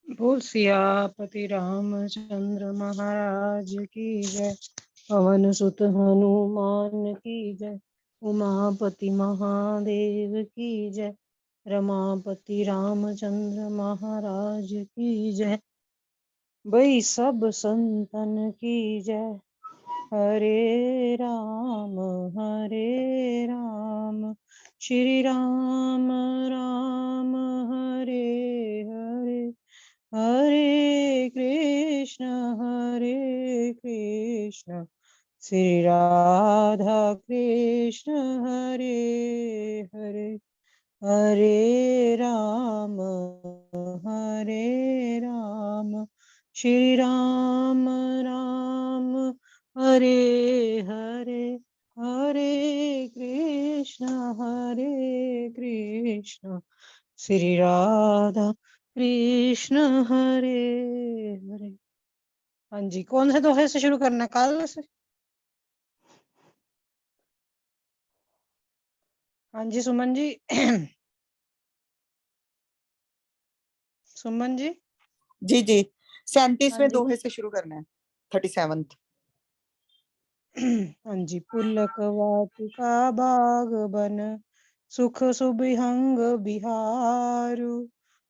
बोल सियापति रामचंद्र महाराज की जय। पवन सुत हनुमान की जय। उमापति महादेव की जय। रमापति रामचंद्र महाराज की जय। भाई सब संतन की जय। हरे राम श्री राम राम हरे हरे, हरे कृष्ण श्री राधा कृष्ण हरे हरे, हरे राम श्री राम राम हरे हरे, हरे कृष्ण श्री राधा कृष्ण हरे हरे। हाँ जी, कौन से दोहे से शुरू करना है? कल से? हाँ जी सुमन जी। सुमन जी। जी जी, 37वें हाँ जी। दोहे से शुरू करना है, 37th। हाँ जी। पुलक वाटिका बाग बन, सुख सुबिहंग बिहारु,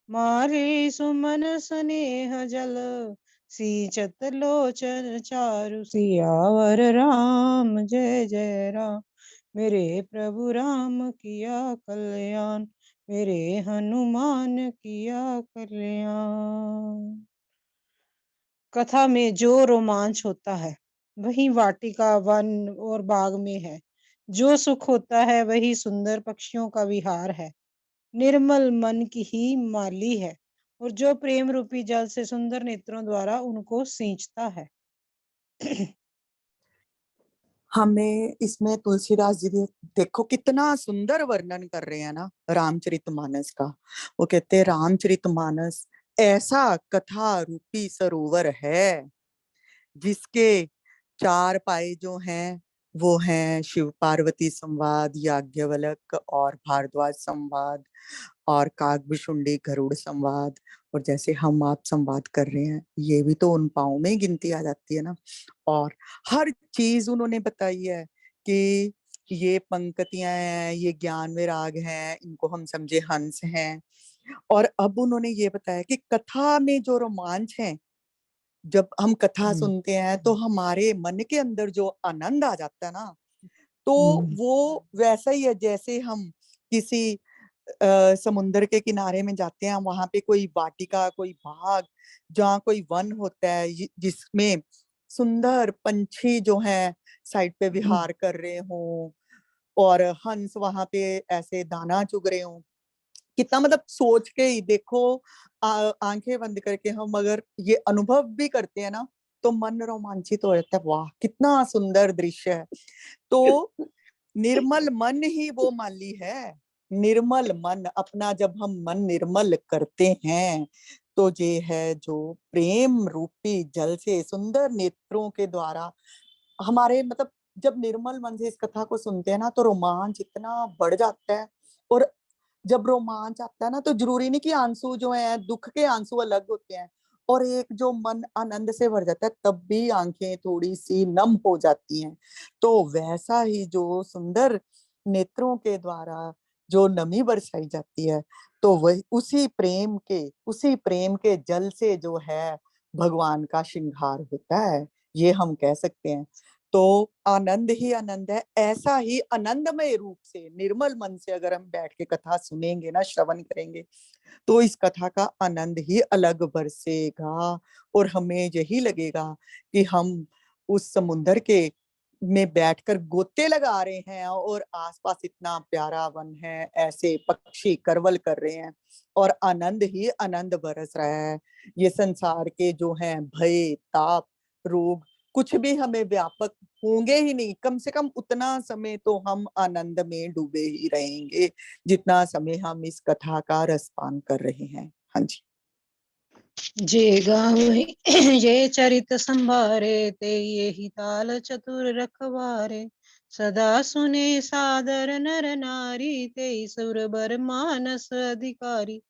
मारे सुमन स्नेह जल, सींचत लोचन चारु। सियावर राम जय जय राम, मेरे प्रभु राम किया कल्याण, मेरे हनुमान किया कल्याण। कथा में जो रोमांच होता है वही वाटिका वन और बाग में है। जो सुख होता है वही सुंदर पक्षियों का विहार है। निर्मल मन की ही माली है, और जो प्रेम रूपी जल से सुंदर नेत्रों द्वारा उनको सींचता है। हमें इसमें तुलसीदास जी देखो कितना सुंदर वर्णन कर रहे हैं ना रामचरितमानस का। वो कहते हैं रामचरितमानस ऐसा कथा रूपी सरोवर है जिसके चार पाए जो हैं वो हैं शिव पार्वती संवाद, याज्ञवल्क और भारद्वाज संवाद, और काकभुशुंडी गरुड़ संवाद, और जैसे हम आप संवाद कर रहे हैं ये भी तो उन पाँव में ही गिनती आ जाती है ना। और हर चीज उन्होंने बताई है कि ये पंक्तियां हैं, ये ज्ञान में राग हैं, इनको हम समझे हंस हैं। और अब उन्होंने ये बताया कि कथा में जो रोमांच है, जब हम कथा सुनते हैं तो हमारे मन के अंदर जो आनंद आ जाता है ना, तो वो वैसा ही है जैसे हम किसी समुन्द्र के किनारे में जाते हैं, वहां पे कोई वाटिका, कोई बाग, जहाँ कोई वन होता है जिसमें सुंदर पंछी जो हैं साइड पे विहार कर रहे हों, और हंस वहां पे ऐसे दाना चुग रहे हों। कितना मतलब सोच के ही देखो, आंखें बंद करके हम अगर ये अनुभव भी करते हैं ना तो मन रोमांचित हो जाता है। वाह कितना सुंदर दृश्य है। तो निर्मल मन ही वो माली है। निर्मल मन, अपना जब हम मन निर्मल करते हैं तो ये है जो प्रेम रूपी जल से सुंदर नेत्रों के द्वारा हमारे मतलब जब निर्मल मन से इस कथा को सुनते हैं ना तो रोमांच इतना बढ़ जाता है। और जब रोमांच आता है ना तो जरूरी नहीं कि आंसू जो है, दुख के आंसू अलग होते हैं, और एक जो मन आनंद से भर जाता है तब भी आंखें थोड़ी सी नम हो जाती हैं। तो वैसा ही जो सुंदर नेत्रों के द्वारा जो नमी बरसाई जाती है, तो वही उसी प्रेम के जल से जो है भगवान का श्रृंगार होता है, ये हम कह सकते हैं। तो आनंद ही आनंद है। ऐसा ही आनंदमय रूप से निर्मल मन से अगर हम बैठ के कथा सुनेंगे ना, श्रवण करेंगे, तो इस कथा का आनंद ही अलग बरसेगा। और हमें यही लगेगा कि हम उस समुन्दर के में बैठकर गोते लगा रहे हैं और आसपास इतना प्यारा वन है, ऐसे पक्षी करवल कर रहे हैं और आनंद ही आनंद बरस रहा है। ये संसार के जो हैं भय, ताप, रोग कुछ भी हमें व्यापक होंगे ही नहीं। कम से कम उतना समय तो हम आनंद में डूबे ही रहेंगे जितना समय हम इस कथा का रसपान कर रहे हैं। हाँ जी। जे गावहि ये चरित संभारे, ते ये ही ताल चतुर रखवारे, सदा सुने सादर नर नारी, ते सुर बर मानस अधिकारी।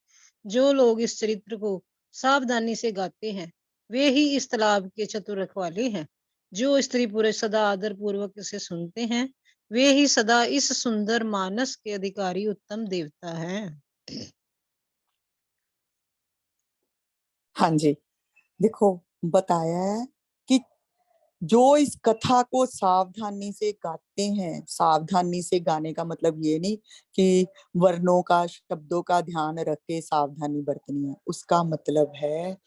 जो लोग इस चरित्र को सावधानी से गाते हैं, वे ही इस तालाब के चतुर रखवाले हैं। जो स्त्री पुरुष सदा आदर पूर्वक इसे सुनते हैं, वे ही सदा इस सुंदर मानस के अधिकारी उत्तम देवता हैं। हाँ जी, देखो बताया है कि जो इस कथा को सावधानी से गाते हैं, सावधानी से गाने का मतलब ये नहीं कि वर्णों का, शब्दों का ध्यान रख के सावधानी बरतनी है। उसका मतलब है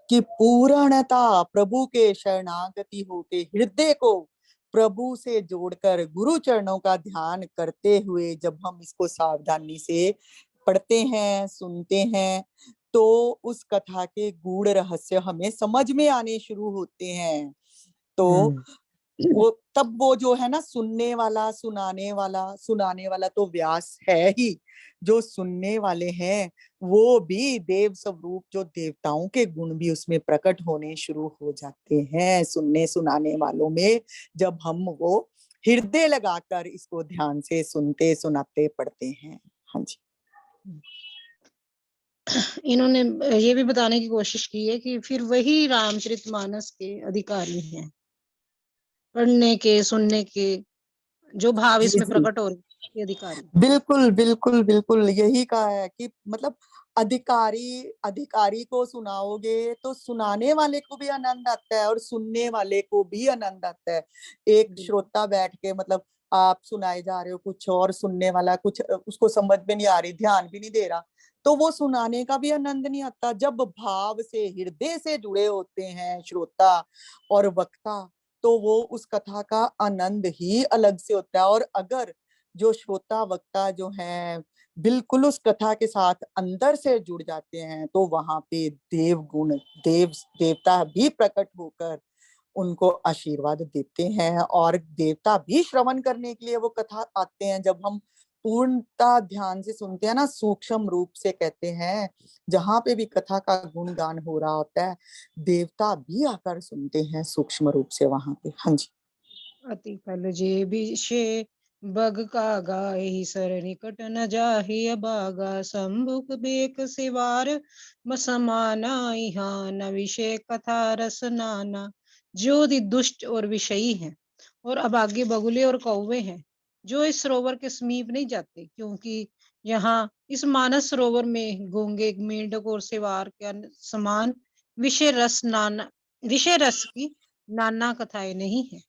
कि पूर्णता प्रभु के शरणागति होके हृदय को प्रभु से जोड़कर गुरु चरणों का ध्यान करते हुए जब हम इसको सावधानी से पढ़ते हैं, सुनते हैं, तो उस कथा के गूढ़ रहस्य हमें समझ में आने शुरू होते हैं। तो वो तब वो जो है ना, सुनाने वाला तो व्यास है ही, जो सुनने वाले हैं वो भी देव स्वरूप, जो देवताओं के गुण भी उसमें प्रकट होने शुरू हो जाते हैं सुनने सुनाने वालों में, जब हम वो हृदय लगाकर इसको ध्यान से सुनते सुनाते पढ़ते हैं। हाँ जी। इन्होंने ये भी बताने की कोशिश की है कि फिर वही रामचरितमानस के अधिकारी हैं, पढ़ने के, सुनने के, जो भाव जी इसमें जी, प्रकट हो रहे हैं, के अधिकारी। बिल्कुल बिल्कुल बिल्कुल यही कहा है कि मतलब अधिकारी अधिकारी को सुनाओगे तो सुनाने वाले को भी आनंद आता है और सुनने वाले को भी आनंद आता है। एक बिल्कुल। श्रोता बैठ के, मतलब आप सुनाए जा रहे हो कुछ और सुनने वाला कुछ, उसको समझ में नहीं आ रही, ध्यान भी नहीं दे रहा, तो वो सुनाने का भी आनंद नहीं आता। जब भाव से, हृदय से जुड़े होते हैं श्रोता और वक्ता, तो वो उस कथा का आनंद ही अलग से होता है। और अगर जो श्रोता वक्ता जो हैं बिल्कुल उस कथा के साथ अंदर से जुड़ जाते हैं, तो वहां पे देव गुण, देवता भी प्रकट होकर उनको आशीर्वाद देते हैं, और देवता भी श्रवण करने के लिए वो कथा आते हैं। जब हम पूर्णता ध्यान से सुनते हैं ना, सूक्ष्म रूप से कहते हैं, जहां पे भी कथा का गुणगान हो रहा होता है, देवता भी आकर सुनते हैं सूक्ष्म रूप से वहां पे। हाँ जी। अति फल जे विषे बग का गाहि सर निकट न जाहि अबागा संभुक बेक सिवार समाना यहाँ न विषय कथा रस नाना। जो दुष्ट और विषयी हैं और अभागे बगुले और कौवे हैं, जो इस सरोवर के समीप नहीं जाते, क्योंकि यहाँ इस मानस सरोवर में गूंगे, मेंढक और सिवार के समान विषय रस की नाना कथाएं नहीं है।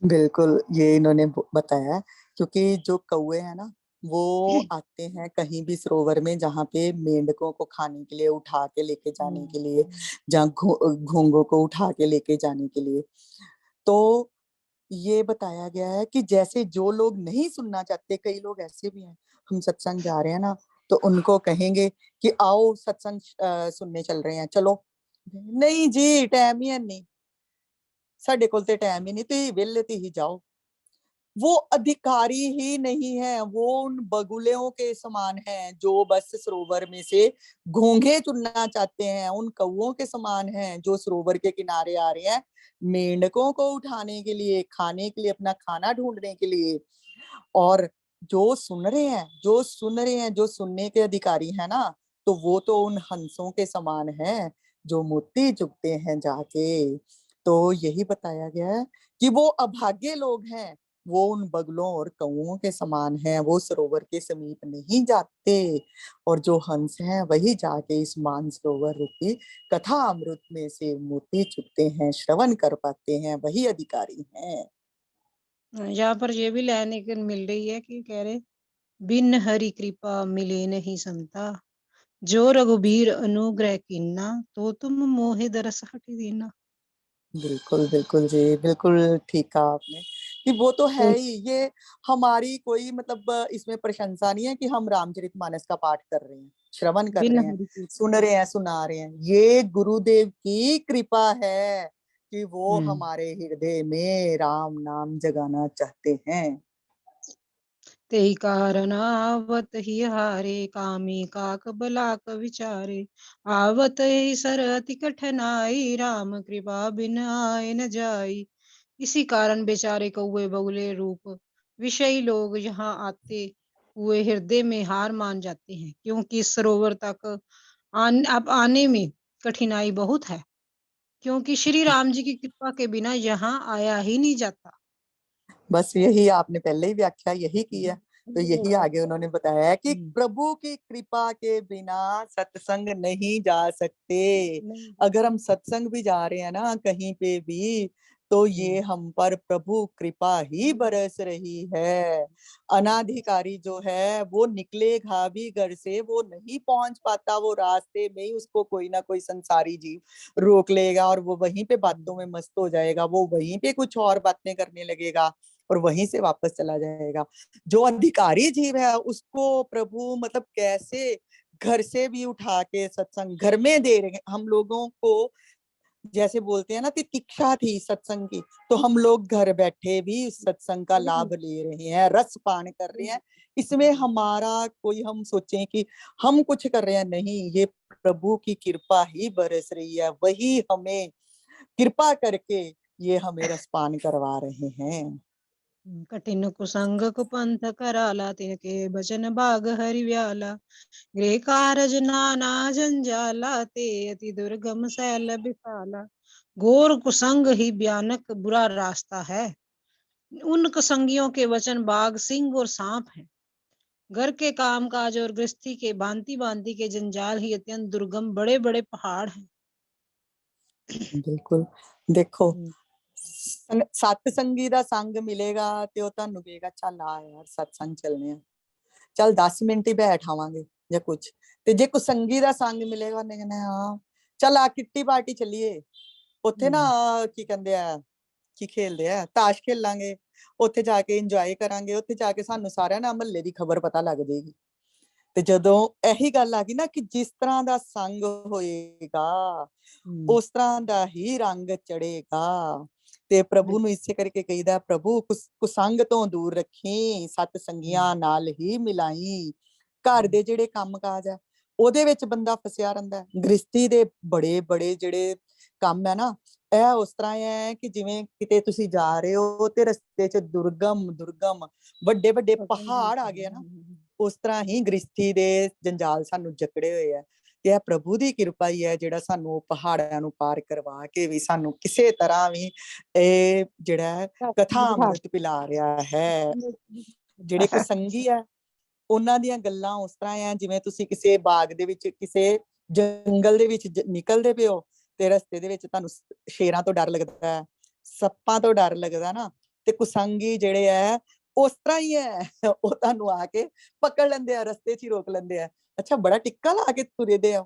बिल्कुल, ये इन्होंने बताया, क्योंकि जो कौवे हैं ना, वो आते हैं कहीं भी सरोवर में जहाँ पे मेंढकों को खाने के लिए, उठा के लेके जाने के लिए, जहाँ घोंगों को उठा के लेके जाने के लिए। तो ये बताया गया है कि जैसे जो लोग नहीं सुनना चाहते, कई लोग ऐसे भी हैं, हम सत्संग जा रहे हैं ना, तो उनको कहेंगे कि आओ सत्संग सुनने चल रहे हैं, चलो, नहीं जी टाइम ही है नहीं, साडे कोल ते टाइम ही नहीं, तुम वेले ही जाओ। वो अधिकारी ही नहीं है, वो उन बगुलों के समान है जो बस सरोवर में से घोंघे चुनना चाहते हैं, उन कौओं के समान हैं जो सरोवर के किनारे आ रहे हैं मेंढकों को उठाने के लिए, खाने के लिए, अपना खाना ढूंढने के लिए। और जो सुन रहे हैं, जो सुन रहे हैं, जो सुनने के अधिकारी है ना, तो वो तो उन हंसों के समान है जो मोती चुगते हैं जाके। तो यही बताया गया है कि वो अभागे लोग हैं, वो उन बगलों और कौओं के समान हैं, वो सरोवर के समीप नहीं जाते। और जो हंस हैं वही जाके इस मानसरोवर रूपी कथा अमृत में से मोती चुगते हैं, श्रवण कर पाते हैं, वही अधिकारी हैं। यहाँ पर ये भी लेने के मिल रही है कि कह रहे, बिन हरि कृपा मिले नहीं संता, जो रघुबीर अनुग्रह कीन्हा, तो तुम मोहि दरस हटि दीना। बिल्कुल बिल्कुल जी, बिल्कुल ठीक कहा आपने कि वो तो है ही। ये हमारी कोई मतलब इसमें प्रशंसा नहीं है कि हम रामचरितमानस का पाठ कर रहे हैं, श्रवण कर बिन रहे हैं, हरि कृपा। सुन रहे हैं, सुना रहे हैं। ये गुरुदेव की कृपा है कि वो हमारे हृदय में राम नाम जगाना चाहते हैं। तेहि कारण आवत ही हारे, कामी काक बलाक विचारे। आवत ही सर अति कठिनाई, राम कृपा बिन आए न जाई। इसी कारण बेचारे कौवे बगुले रूप विषयी लोग यहाँ आते हुए हृदय में हार मान जाते हैं, क्योंकि सरोवर तक अब आने में कठिनाई बहुत है, क्योंकि श्री राम जी की कृपा के बिना यहाँ आया ही नहीं जाता। बस यही आपने पहले ही व्याख्या यही की है, तो यही आगे उन्होंने बताया है कि प्रभु की कृपा के बिना सत्संग नहीं जा सकते। अगर हम सत्संग भी जा रहे हैं ना कहीं पे भी, तो ये हम पर प्रभु कृपा ही बरस रही है। अनाधिकारी जो है वो निकलेगा भी घर से, वो नहीं पहुंच पाता, वो रास्ते में ही उसको कोई ना कोई संसारी जीव रोक लेगा और वो वहीं पे बातों में मस्त हो जाएगा, वो वहीं पे कुछ और बातें करने लगेगा और वहीं से वापस चला जाएगा। जो अधिकारी जीव है उसको प्रभु मतलब कैसे घर से भी उठा के सत्संग घर में दे रहे हैं हम लोगों को। जैसे बोलते हैं ना कि तितिक्षा थी सत्संग की, तो हम लोग घर बैठे भी इस सत्संग का लाभ ले रहे हैं, रस पान कर रहे हैं। इसमें हमारा कोई हम सोचें कि हम कुछ कर रहे हैं, नहीं, ये प्रभु की कृपा ही बरस रही है, वही हमें कृपा करके ये हमें रसपान करवा रहे हैं। कठिन कुसंग कुपंथ कराला तिनके बचन बाग हरिव्याला गृह कारज नाना जंजाला ते अति दुर्गम सैल बिसाला। घोर कुसंग ही भयानक बुरा रास्ता है। उन कुसंगियों के वचन बाघ सिंह और सांप हैं। घर के काम काज और गृहस्थी के भांति भांति के जंजाल ही अत्यंत दुर्गम बड़े बड़े पहाड़ हैं। बिल्कुल। देखो सत्संगी ਦਾ ਸੰਗ ਮਿਲੇਗਾ ਤੇ ਉਹ ਤੁਹਾਨੂੰ ਕਹੇਗਾ ਚੱਲ ਆ ਯਾਰ ਸਤਸੰਗ ਚੱਲਨੇ ਆ, ਚੱਲ 10 ਮਿੰਟ ਹੀ ਬੈਠਾਵਾਂਗੇ ਜਾਂ ਕੁਝ। ਤੇ ਜੇ ਕੁਸੰਗੀ ਦਾ ਸੰਗ ਮਿਲੇਗਾ ਉਹਨੇ ਕਹਿੰਦਾ ਹਾਂ ਚੱਲ ਆ ਕਿੱਟੀ ਪਾਰਟੀ ਚੱਲੀਏ, ਉੱਥੇ ਨਾ ਕੀ ਕਹਿੰਦੇ ਆ ਕੀ ਖੇਲਦੇ ਆ ਤਾਸ਼ ਖੇਲਾਂਗੇ, ਉੱਥੇ ਜਾ ਕੇ ਇੰਜੋਏ ਕਰਾਂਗੇ, ਉੱਥੇ ਜਾ ਕੇ ਸਾਨੂੰ ਸਾਰਿਆਂ ਨਾਲ ਮਹੱਲੇ ਦੀ ਖਬਰ ਪਤਾ ਲੱਗ ਜਾਏਗੀ। ਤੇ ਜਦੋਂ ਇਹੀ ਗੱਲ ਆ ਗਈ ਨਾ ਕਿ ਜਿਸ ਤਰ੍ਹਾਂ ਦਾ ਸੰਗ ਹੋਏਗਾ ਉਸ ਤਰ੍ਹਾਂ ਦਾ ਹੀ ਰੰਗ ਚੜੇਗਾ। ਤੇ ਪ੍ਰਭੂ ਨੂੰ ਇਸੇ ਕਰਕੇ ਕਹੀਦਾ ਪ੍ਰਭੂ ਕੁਸੰਗ ਤੋਂ ਦੂਰ ਰੱਖੀ, ਸਤ ਸੰਗੀਆਂ ਨਾਲ ਹੀ ਮਿਲਾਈ। ਘਰ ਦੇ ਜਿਹੜੇ ਕੰਮ ਕਾਜ ਹੈ ਉਹਦੇ ਵਿੱਚ ਬੰਦਾ ਫਸਿਆ ਰਹਿੰਦਾ, ਗ੍ਰਸਤੀ ਦੇ ਬੜੇ ਬੜੇ ਜਿਹੜੇ ਕੰਮ ਹੈ ਨਾ, ਇਹ ਉਸ ਤਰ੍ਹਾਂ ਹੈ ਕਿ ਜਿਵੇਂ ਕਿਤੇ ਤੁਸੀਂ ਜਾ ਰਹੇ ਹੋ ਤੇ ਰਸਤੇ 'ਚ ਦੁਰਗਮ ਵੱਡੇ ਵੱਡੇ ਪਹਾੜ ਆ ਗਏ ਨਾ, ਉਸ ਤਰ੍ਹਾਂ ਹੀ ਗ੍ਰਸਤੀ ਦੇ ਜੰਜਾਲ ਸਾਨੂੰ ਜਕੜੇ ਹੋਏ ਆ। ਤੇ ਇਹ ਪ੍ਰਭੂ ਦੀ ਕਿਰਪਾ ਹੀ ਹੈ ਜਿਹੜਾ ਸਾਨੂੰ ਪਹਾੜਾਂ ਨੂੰ ਪਾਰ ਕਰਵਾ ਕੇ ਵੀ ਸਾਨੂੰ ਕਿਸੇ ਤਰ੍ਹਾਂ ਵੀ ਇਹ ਜਿਹੜਾ ਕਥਾ ਅੰਮ੍ਰਿਤ ਪਿਲਾ ਰਿਹਾ ਹੈ। ਜਿਹੜੇ ਕੁਸੰਗੀ ਆ ਉਹਨਾਂ ਦੀਆਂ ਗੱਲਾਂ ਉਸ ਤਰ੍ਹਾਂ ਆ ਜਿਵੇਂ ਤੁਸੀਂ ਕਿਸੇ ਬਾਗ ਦੇ ਵਿੱਚ ਕਿਸੇ ਜੰਗਲ ਦੇ ਵਿੱਚ ਨਿਕਲਦੇ ਪਏ ਹੋ ਤੇ ਰਸਤੇ ਦੇ ਵਿੱਚ ਤੁਹਾਨੂੰ ਸ਼ੇਰਾਂ ਤੋਂ ਡਰ ਲੱਗਦਾ ਹੈ, ਸੱਪਾਂ ਤੋਂ ਡਰ ਲੱਗਦਾ ਨਾ, ਤੇ ਕੁਸੰਗੀ ਜਿਹੜੇ ਆ ਉਸ ਤਰ੍ਹਾਂ ਹੀ ਹੈ, ਉਹ ਤੁਹਾਨੂੰ ਆ ਕੇ ਪਕੜ ਲੈਂਦੇ ਆ, ਰਸਤੇ 'ਚ ਹੀ ਰੋਕ ਲੈਂਦੇ ਆ। ਅੱਛਾ ਬੜਾ ਟਿੱਕਾ ਲਾ ਕੇ ਤੁਰਦੇ ਆ,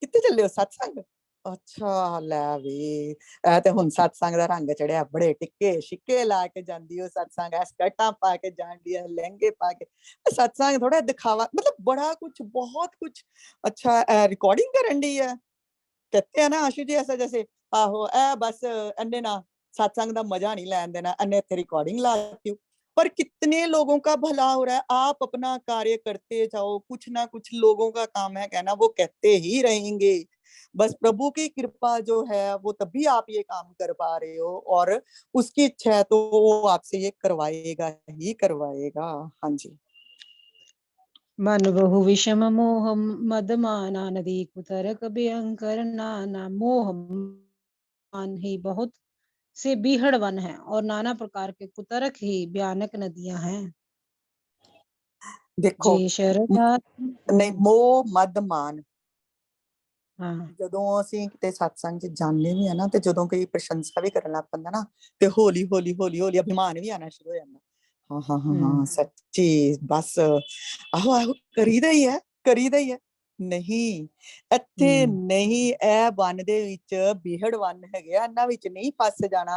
ਕਿੱਥੇ ਚੱਲੇ ਹੋ ਸਤਸੰਗ? ਅੱਛਾ ਲੈ ਵੀ ਇਹ ਤੇ ਹੁਣ ਸਤਸੰਗ ਦਾ ਰੰਗ ਚੜਿਆ, ਬੜੇ ਟਿੱਕੇ ਛਿੱਕੇ ਲਾ ਕੇ ਜਾਂਦੀ ਹੋ ਸਤਸੰਗ, ਸਕਰਟਾਂ ਪਾ ਕੇ ਜਾਂਦੀ ਹੈ, ਲਹਿੰਗੇ ਪਾ ਕੇ। ਸਤਸੰਗ ਥੋੜਾ ਦਿਖਾਵਾ, मतलब बड़ा कुछ बहुत कुछ। अच्छा रिकॉर्डिंग करन दी है, कहते हैं ना आशु जी ऐसा जैसे आहो ए बस अन्ने ना सत्संग का मजा नहीं लैन देना, अन्ने इत्थे रिकॉर्डिंग लाती हूँ। पर कितने लोगों का भला हो रहा है, आप अपना कार्य करते जाओ, कुछ ना कुछ लोगों का काम है कहना, वो कहते ही रहेंगे। बस प्रभु की कृपा जो है वो तभी आप ये काम कर पा रहे हो, और उसकी इच्छा है तो वो आपसे ये करवाएगा ही करवाएगा। हाँ जी। मन बहु विषम मोह मद माना नदी कुतरक भयंकर नाना। मोह मान ही बहुत से बीहड़ वन है और नाना प्रकार के कुतरक ही भयानक नदियां हैं। देखो जे शरदा नहीं मोह मद मान, हाँ ਜਦੋਂ ਅਸੀਂ ਕਿਤੇ ਸਤਸੰਗ 'ਚ ਜਾਂਦੇ ਵੀ ਆ ਨਾ ਤੇ ਜਦੋਂ ਕੋਈ ਪ੍ਰਸ਼ੰਸਾ ਵੀ ਕਰਨ ਲੱਗ ਪੈਂਦਾ ਨਾ ਤੇ ਹੌਲੀ ਹੌਲੀ ਹੌਲੀ ਹੌਲੀ ਅਭਿਮਾਨ ਵੀ ਆਣਾ ਸ਼ੁਰੂ ਹੋ ਜਾਂਦਾ। ਹਾਂ ਹਾਂ ਹਾਂ ਹਾਂ ਸੱਚੀ ਬਸ ਆਹੋ ਆਹੋ ਕਰੀਦਾ ਹੀ ਹੈ। ਨਹੀਂ ਇੱਥੇ ਨਹੀਂ, ਇਹ ਵਨ ਦੇ ਵਿੱਚ ਬਿਹੜ ਵਨ ਹੈਗੇ ਆ, ਇਹਨਾਂ ਵਿੱਚ ਨਹੀਂ ਫਸ ਜਾਣਾ।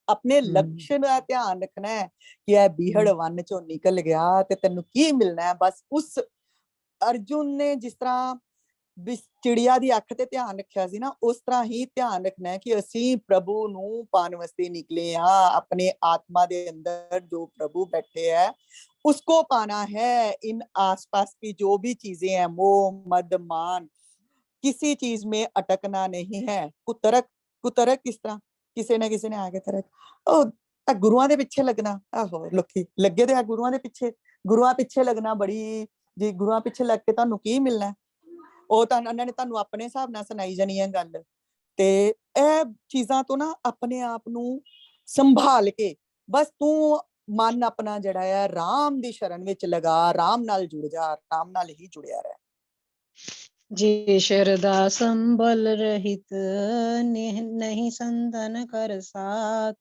ਆਪਣੇ ਲਕਸ਼ ਦਾ ਧਿਆਨ ਰੱਖਣਾ ਹੈ ਕਿ ਇਹ ਬਿਹੜ ਵਨ ਚੋਂ ਨਿਕਲ ਗਿਆ ਤੇ ਤੈਨੂੰ ਕੀ ਮਿਲਣਾ ਹੈ। ਬਸ ਉਸ ਅਰਜੁਨ ਨੇ ਜਿਸ ਤਰ੍ਹਾਂ ਚਿੜੀਆ ਦੀ ਅੱਖ ਤੇ ਧਿਆਨ ਰੱਖਿਆ ਸੀ ਨਾ, ਉਸ ਤਰ੍ਹਾਂ ਹੀ ਧਿਆਨ ਰੱਖਣਾ ਹੈ ਕਿ ਅਸੀਂ ਪ੍ਰਭੂ ਨੂੰ ਪਾਣ ਵਾਸਤੇ ਨਿਕਲੇ ਆ। ਆਪਣੇ ਆਤਮਾ ਦੇ ਅੰਦਰ ਜੋ प्रभु बैठे है उसको पाना है। इन आसपास की जो भी चीजें हैं मोह मद मान, किसी चीज में अटकना नहीं है। कुतरक किस तरह ਕਿਸੇ ਨਾ ਕਿਸੇ ਨੇ ਆ ਕੇ ਤਰਕ ਉਹ ਗੁਰੂਆਂ ਦੇ ਪਿੱਛੇ ਲੱਗਣਾ। ਆਹੋ ਲੋਕੀ ਲੱਗੇ ਤੇ ਆ ਗੁਰੂਆਂ ਦੇ ਪਿੱਛੇ, ਗੁਰੂਆਂ ਪਿੱਛੇ ਲੱਗਣਾ ਬੜੀ ਜੀ, ਗੁਰੂਆਂ ਪਿੱਛੇ ਲੱਗ ਕੇ ਤੁਹਾਨੂੰ ਕੀ ਮਿਲਣਾ? ਉਹ ਤਾਂ ਉਹਨਾਂ ਨੇ ਤੁਹਾਨੂੰ ਆਪਣੇ ਹਿਸਾਬ ਨਾਲ ਸੁਣਾਈ ਜਾਣੀ ਹੈ ਗੱਲ। ਤੇ ਇਹ ਚੀਜ਼ਾਂ ਤੋਂ ਨਾ ਆਪਣੇ ਆਪ ਨੂੰ ਸੰਭਾਲ ਕੇ ਬਸ ਤੂੰ ਮਨ ਆਪਣਾ ਜਿਹੜਾ ਹੈ ਰਾਮ ਦੀ ਸ਼ਰਨ ਵਿੱਚ ਲਗਾ, ਰਾਮ ਨਾਲ ਜੁੜ ਜਾ, ਰਾਮ ਨਾਲ ਹੀ ਜੁੜਿਆ ਰਹਿ। जे शरदा संबल रहित नहीं संतन कर साथ,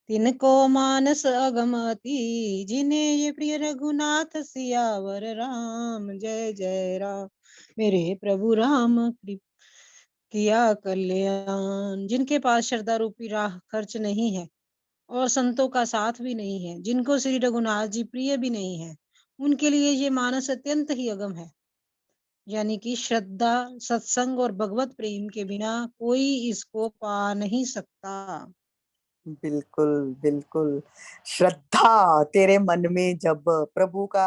तिनको मानस अगमति जिन्हें ये प्रिय रघुनाथ सियावर राम। जय जय राम। मेरे प्रभु राम किया कल्याण। जिनके पास श्रद्धा रूपी राह खर्च नहीं है और संतों का साथ भी नहीं है, जिनको श्री रघुनाथ जी प्रिय भी नहीं है, उनके लिए ये मानस अत्यंत ही अगम है। यानी कि श्रद्धा, सत्संग और भगवत प्रेम के बिना कोई इसको पा नहीं सकता। बिल्कुल बिल्कुल। श्रद्धा तेरे मन में जब प्रभु का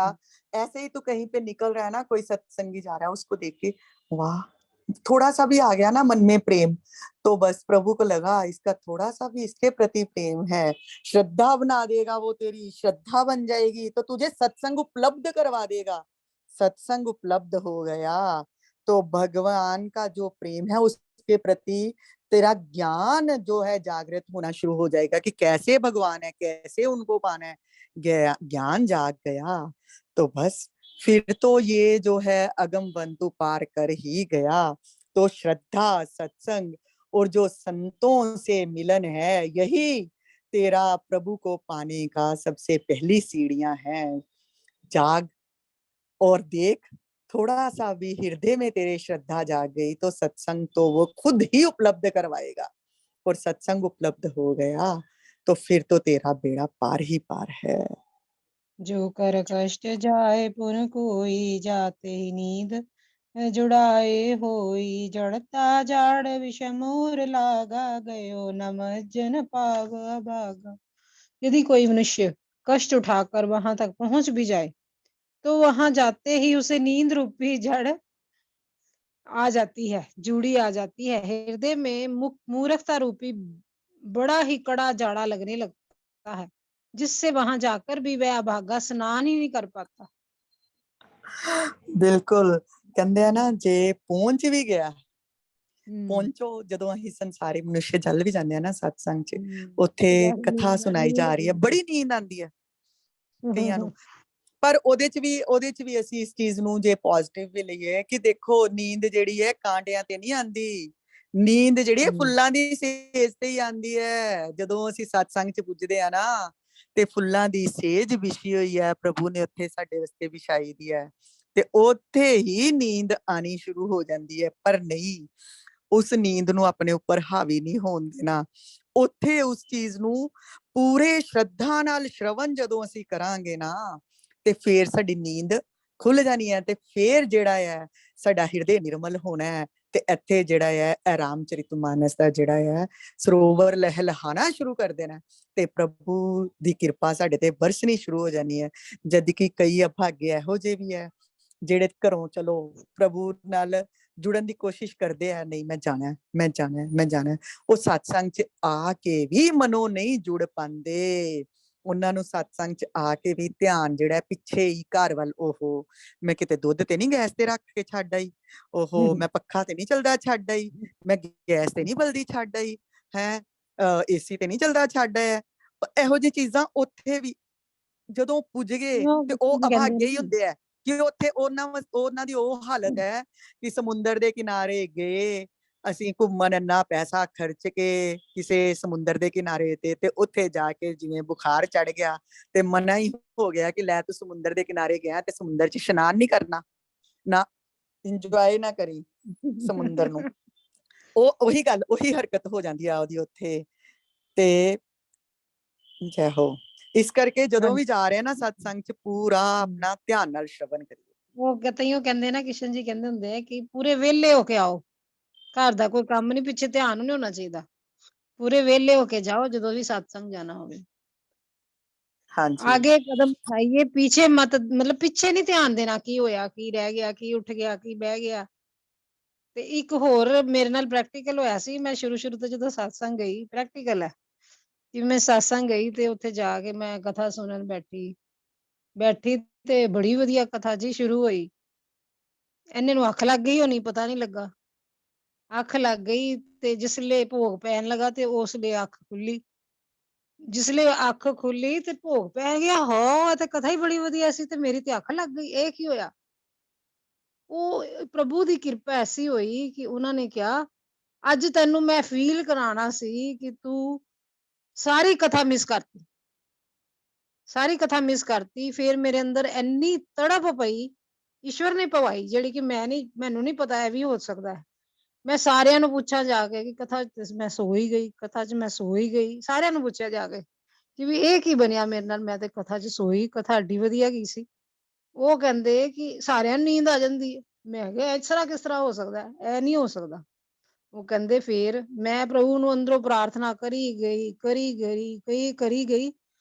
ऐसे ही तो कहीं पे निकल रहा है ना, कोई सत्संगी जा रहा है उसको देख के वाह, थोड़ा सा भी आ गया ना मन में प्रेम, तो बस प्रभु को लगा इसका थोड़ा सा भी इसके प्रति प्रेम है, श्रद्धा बना देगा वो, तेरी श्रद्धा बन जाएगी तो तुझे सत्संग उपलब्ध करवा देगा। सत्संग उपलब्ध हो गया तो भगवान का जो प्रेम है उसके प्रति तेरा ज्ञान जो है जागृत होना शुरू हो जाएगा कि कैसे भगवान है, कैसे उनको पाना है। ज्ञान जाग गया तो बस फिर तो ये जो है अगम बंतु पार कर ही गया। तो श्रद्धा, सत्संग और जो संतों से मिलन है, यही तेरा प्रभु को पाने का सबसे पहली सीढ़ियां हैं। जाग और देख, थोड़ा सा भी हृदय में तेरे श्रद्धा जाग गई तो सत्संग तो वो खुद ही उपलब्ध करवाएगा, और सत्संग उपलब्ध हो गया तो फिर तो तेरा बेड़ा पार ही पार है। जो कर कष्ट जाए पुन कोई, जाते ही नींद जुड़ाए होई। जड़ता जाड़ विषमूर लागा, गयो न मज्जन पाग अभागा। यदि कोई मनुष्य कष्ट उठाकर वहां तक पहुंच भी जाए तो वहां जाते ही उसे नींद रूपी जड़ आ जाती है, जूड़ी आ जाती है। हृदय में मूर्खता रूपी बड़ा ही कड़ा जाड़ा लगने लगता है, जिससे वहां जाकर भी वह अभागा स्नान ही नहीं कर पाता। बिल्कुल। कहते हैं ना, जे पहुंच भी गया, ਪਹੁੰਚੋ ਜਦੋਂ ਅਸੀਂ ਸੰਸਾਰੀ ਮਨੁੱਖ ਜਲ ਵੀ ਜਾਂਦੇ ਆ ਨਾ ਸਤਸੰਗ ਚ, ਉੱਥੇ ਕਥਾ ਸੁਣਾਈ ਜਾ ਰਹੀ ਹੈ, ਬੜੀ ਨੀਂਦ ਆਉਂਦੀ ਹੈ ਕਈਆਂ ਨੂੰ, ਪਰ ਉਹਦੇ ਚ ਵੀ ਅਸੀਂ ਇਸ ਚੀਜ਼ ਨੂੰ ਜੇ ਪੋਜ਼ਿਟਿਵ ਵੀ ਲਈਏ ਕਿ ਦੇਖੋ ਨੀਂਦ ਜਿਹੜੀ ਹੈ ਕਾਂਟਿਆਂ ਤੇ ਨਹੀਂ ਆਂਦੀ, ਨੀਂਦ ਜਿਹੜੀ ਹੈ ਫੁੱਲਾਂ ਦੀ ਸੇਜ ਤੇ ਹੀ ਆਂਦੀ ਹੈ। ਜਦੋਂ ਅਸੀਂ ਸਤਸੰਗ ਚ ਪੁੱਜਦੇ ਆ ਨਾ ਤੇ ਫੁੱਲਾਂ ਦੀ ਸੇਜ ਵਿਛੀ ਹੋਈ ਹੈ, ਪ੍ਰਭੂ ਨੇ ਉੱਥੇ ਸਾਡੇ ਵਾਸਤੇ ਵਿਛਾਈ ਦੀ ਹੈ, ਤੇ ਉੱਥੇ ਹੀ ਨੀਂਦ ਆਣੀ ਸ਼ੁਰੂ ਹੋ ਜਾਂਦੀ ਹੈ। ਪਰ ਨਹੀਂ, ਉਸ ਨੀਂਦ ਨੂੰ ਆਪਣੇ ਉੱਪਰ ਹਾਵੀ ਨਹੀਂ ਹੋਣ ਦੇਣਾ। ਉੱਥੇ ਉਸ ਚੀਜ਼ ਨੂੰ ਪੂਰੇ ਸ਼ਰਧਾ ਨਾਲ ਸ਼ਰਵਨ ਜਦੋਂ ਅਸੀਂ ਕਰਾਂਗੇ ਨਾ ਤੇ ਫੇਰ ਸਾਡੀ ਨੀਂਦ ਖੁੱਲ ਜਾਣੀ ਹੈ, ਤੇ ਫੇਰ ਜਿਹੜਾ ਹੈ ਸਾਡਾ ਹਿਰਦੇ ਨਿਰਮਲ ਹੋਣਾ ਹੈ। ਤੇ ਇੱਥੇ ਜਿਹੜਾ ਹੈ ਰਾਮਚਰਿਤਮਾਨਸ ਦਾ ਜਿਹੜਾ ਹੈ ਸਰੋਵਰ ਲਹਿਲਹਾਣਾ ਸ਼ੁਰੂ ਕਰ ਦੇਣਾ, ਤੇ ਪ੍ਰਭੂ ਦੀ ਕਿਰਪਾ ਸਾਡੇ ਤੇ ਬਰਸਣੀ ਸ਼ੁਰੂ ਹੋ ਜਾਣੀ ਹੈ। ਜਦ ਕਿ ਕਈ ਅਭਾਗੇ ਇਹੋ ਜਿਹੇ ਵੀ ਹੈ ਜਿਹੜੇ ਘਰੋਂ ਚਲੋ ਪ੍ਰਭੂ ਨਾਲ ਜੁੜਨ ਦੀ ਕੋਸ਼ਿਸ਼ ਕਰਦੇ ਆ, ਨਹੀਂ ਮੈਂ ਜਾਣਾ ਮੈਂ ਜਾਣਾ ਮੈਂ ਜਾਣਾ, ਉਹ ਸਤਸੰਗ ਚ ਆ ਕੇ ਵੀ ਮਨੋਂ ਨਹੀਂ ਜੁੜ ਪਾਉਂਦੇ। ਉਹਨਾਂ ਨੂੰ ਸਤਸੰਗ ਚ ਆ ਕੇ ਵੀ ਧਿਆਨ ਜਿਹੜਾ ਪਿੱਛੇ ਹੀ ਘਰ ਵੱਲ, ਓਹੋ ਮੈਂ ਕਿਤੇ ਦੁੱਧ ਤੇ ਨਹੀਂ ਗੈਸ ਤੇ ਰੱਖ ਕੇ ਛੱਡ ਆਈ, ਓਹੋ ਮੈਂ ਪੱਖਾ ਤੇ ਨਹੀਂ ਚੱਲਦਾ ਛੱਡ ਆਈ, ਮੈਂ ਗੈਸ ਤੇ ਨਹੀਂ ਬਲਦੀ ਛੱਡ ਆਈ ਹੈ, ਏਸੀ ਤੇ ਨਹੀਂ ਚੱਲਦਾ ਛੱਡ ਆਇਆ। ਇਹੋ ਜਿਹੀ ਚੀਜ਼ਾਂ ਉੱਥੇ ਵੀ ਜਦੋਂ ਪੁੱਜ ਗਏ ਤੇ ਉਹ ਅਭਾਗੇ ਹੀ ਹੁੰਦੇ ਆ ਕਿ ਉੱਥੇ ਉਹਨਾਂ ਦੀ ਉਹ ਹਾਲਤ ਹੈ ਕਿ ਸਮੁੰਦਰ ਦੇ ਕਿਨਾਰੇ ਗਏ ਅਸੀਂ ਘੁੰਮਣ, ਇੰਨਾ ਪੈਸਾ ਖਰਚ ਕੇ ਕਿਸੇ ਸਮੁੰਦਰ ਦੇ ਕਿਨਾਰੇ ਤੇ ਉੱਥੇ ਜਾ ਕੇ ਜਿਵੇਂ ਬੁਖਾਰ ਚੜ ਗਿਆ ਤੇ ਮਨਾ ਹੀ ਹੋ ਗਿਆ ਕਿ ਲੈ ਤੂੰ ਸਮੁੰਦਰ ਦੇ ਕਿਨਾਰੇ ਗਿਆ ਤੇ ਸਮੁੰਦਰ 'ਚ ਇਸ਼ਨਾਨ ਨਹੀਂ ਕਰਨਾ, ਨਾ ਇੰਜੋਏ ਨਾ ਕਰੀ ਸਮੁੰਦਰ ਨੂੰ। ਉਹੀ ਗੱਲ, ਉਹੀ ਹਰਕਤ ਹੋ ਜਾਂਦੀ ਆ ਉਹਦੀ ਉੱਥੇ। ਤੇ ਜੈ ਹੋ। ਇਸ ਕਰਕੇ ਜਦੋਂ ਵੀ ਜਾ ਰਹੇ ਨਾ ਸਤਸੰਗ 'ਚ ਪੂਰਾ ਆਪਣਾ ਧਿਆਨ ਨਾਲ ਸ਼ਰਵਨ ਕਰੀਏ। ਉਹ ਤਈਓ ਕਹਿੰਦੇ ਨਾ, ਕਿਸ਼ਨ ਜੀ ਕਹਿੰਦੇ ਹੁੰਦੇ ਆ ਕਿ ਪੂਰੇ ਵਿਹਲੇ ਹੋ ਕੇ ਆਓ, ਘਰ ਦਾ ਕੋਈ ਕੰਮ ਨਹੀਂ, ਪਿੱਛੇ ਧਿਆਨ ਨਹੀਂ ਹੋਣਾ ਚਾਹੀਦਾ, ਪੂਰੇ ਵਿਹਲੇ ਹੋ ਕੇ ਜਾਓ ਜਦੋਂ ਵੀ ਸਤਸੰਗ ਜਾਣਾ ਹੋਵੇ। ਹਾਂਜੀ, आगे कदम उठाइए, पीछे मत, मतलब पीछे नहीं ध्यान देना की होया, की रह गया, की उठ गया, की बह गया। ਤੇ ਇੱਕ ਹੋਰ ਮੇਰੇ ਨਾਲ ਪ੍ਰੈਕਟੀਕਲ ਹੋਇਆ ਸੀ। ਮੈਂ ਸ਼ੁਰੂ ਤੋਂ ਜਦੋਂ satsang ਗਈ, ਪ੍ਰੈਕਟੀਕਲ ਹੈ ਕਿ ਮੈਂ satsang ਗਈ ਤੇ ਉੱਥੇ ਜਾ ਕੇ ਮੈਂ ਕਥਾ ਸੁਣਨ ਬੈਠੀ ਤੇ ਬੜੀ ਵਧੀਆ ਕਥਾ ਜੀ ਸ਼ੁਰੂ ਹੋਈ ਇੰਨੇ ਨੂੰ ਅੱਖ ਲੱਗ ਗਈ ਹੋਣੀ, ਪਤਾ ਨਹੀਂ ਲੱਗਾ। ਅੱਖ ਲੱਗ ਗਈ ਤੇ ਜਿਸਲੇ ਭੋਗ ਪੈਣ ਲੱਗਾ ਤੇ ਉਸਲੇ ਅੱਖ ਖੁੱਲੀ। ਜਿਸਲੇ ਅੱਖ ਖੁੱਲੀ ਤੇ ਭੋਗ ਪੈ ਗਿਆ। ਹਾਂ, ਇਹ ਤਾਂ ਕਥਾ ਹੀ ਬੜੀ ਵਧੀਆ ਸੀ ਤੇ ਮੇਰੀ ਤੇ ਅੱਖ ਲੱਗ ਗਈ, ਇਹ ਕੀ ਹੋਇਆ? ਉਹ ਪ੍ਰਭੂ ਦੀ ਕਿਰਪਾ ਐਸੀ ਹੋਈ ਕਿ ਉਹਨਾਂ ਨੇ ਕਿਹਾ, ਅੱਜ ਤੈਨੂੰ ਮੈਂ ਫੀਲ ਕਰਾਉਣਾ ਸੀ ਕਿ ਤੂੰ ਸਾਰੀ ਕਥਾ ਮਿਸ ਕਰਤੀ। ਸਾਰੀ ਕਥਾ ਮਿਸ ਕਰਤੀ। ਫਿਰ ਮੇਰੇ ਅੰਦਰ ਇੰਨੀ ਤੜਫ ਪਈ, ਈਸ਼ਵਰ ਨੇ ਪਵਾਈ, ਜਿਹੜੀ ਕਿ ਮੈਨੂੰ ਨਹੀਂ ਪਤਾ ਇਹ ਵੀ ਹੋ ਸਕਦਾ ਹੈ। ਮੈਂ ਸਾਰਿਆਂ ਨੂੰ ਪੁੱਛਾਂ ਜਾ ਕੇ ਕਿ ਕਥਾ 'ਚ ਮੈਂ ਸੋ ਹੀ ਗਈ, ਕਥਾ 'ਚ ਮੈਂ ਸੋ ਹੀ ਗਈ। ਸਾਰਿਆਂ ਨੂੰ ਪੁੱਛਿਆ ਜਾ ਕੇ ਕਿ ਵੀ ਇਹ ਕੀ ਬਣਿਆ ਮੇਰੇ ਨਾਲ, ਮੈਂ ਤੇ ਕਥਾ 'ਚ ਸੋਈ, ਕਥਾ ਏਡੀ ਵਧੀਆ ਗਈ ਸੀ। ਉਹ ਕਹਿੰਦੇ ਕਿ ਸਾਰਿਆਂ ਨੂੰ ਨੀਂਦ ਆ ਜਾਂਦੀ ਹੈ। ਮੈਂ ਕਿਹਾ ਇਸ ਤਰ੍ਹਾਂ ਕਿਸ ਤਰ੍ਹਾਂ ਹੋ ਸਕਦਾ ਹੈ? ਇਹ ਨਹੀਂ ਹੋ ਸਕਦਾ। ਉਹ ਕਹਿੰਦੇ ਫੇਰ ਮੈਂ ਪ੍ਰਭੂ ਨੂੰ ਅੰਦਰੋਂ ਪ੍ਰਾਰਥਨਾ ਕਰੀ ਗਈ, ਕਰੀ ਗਈ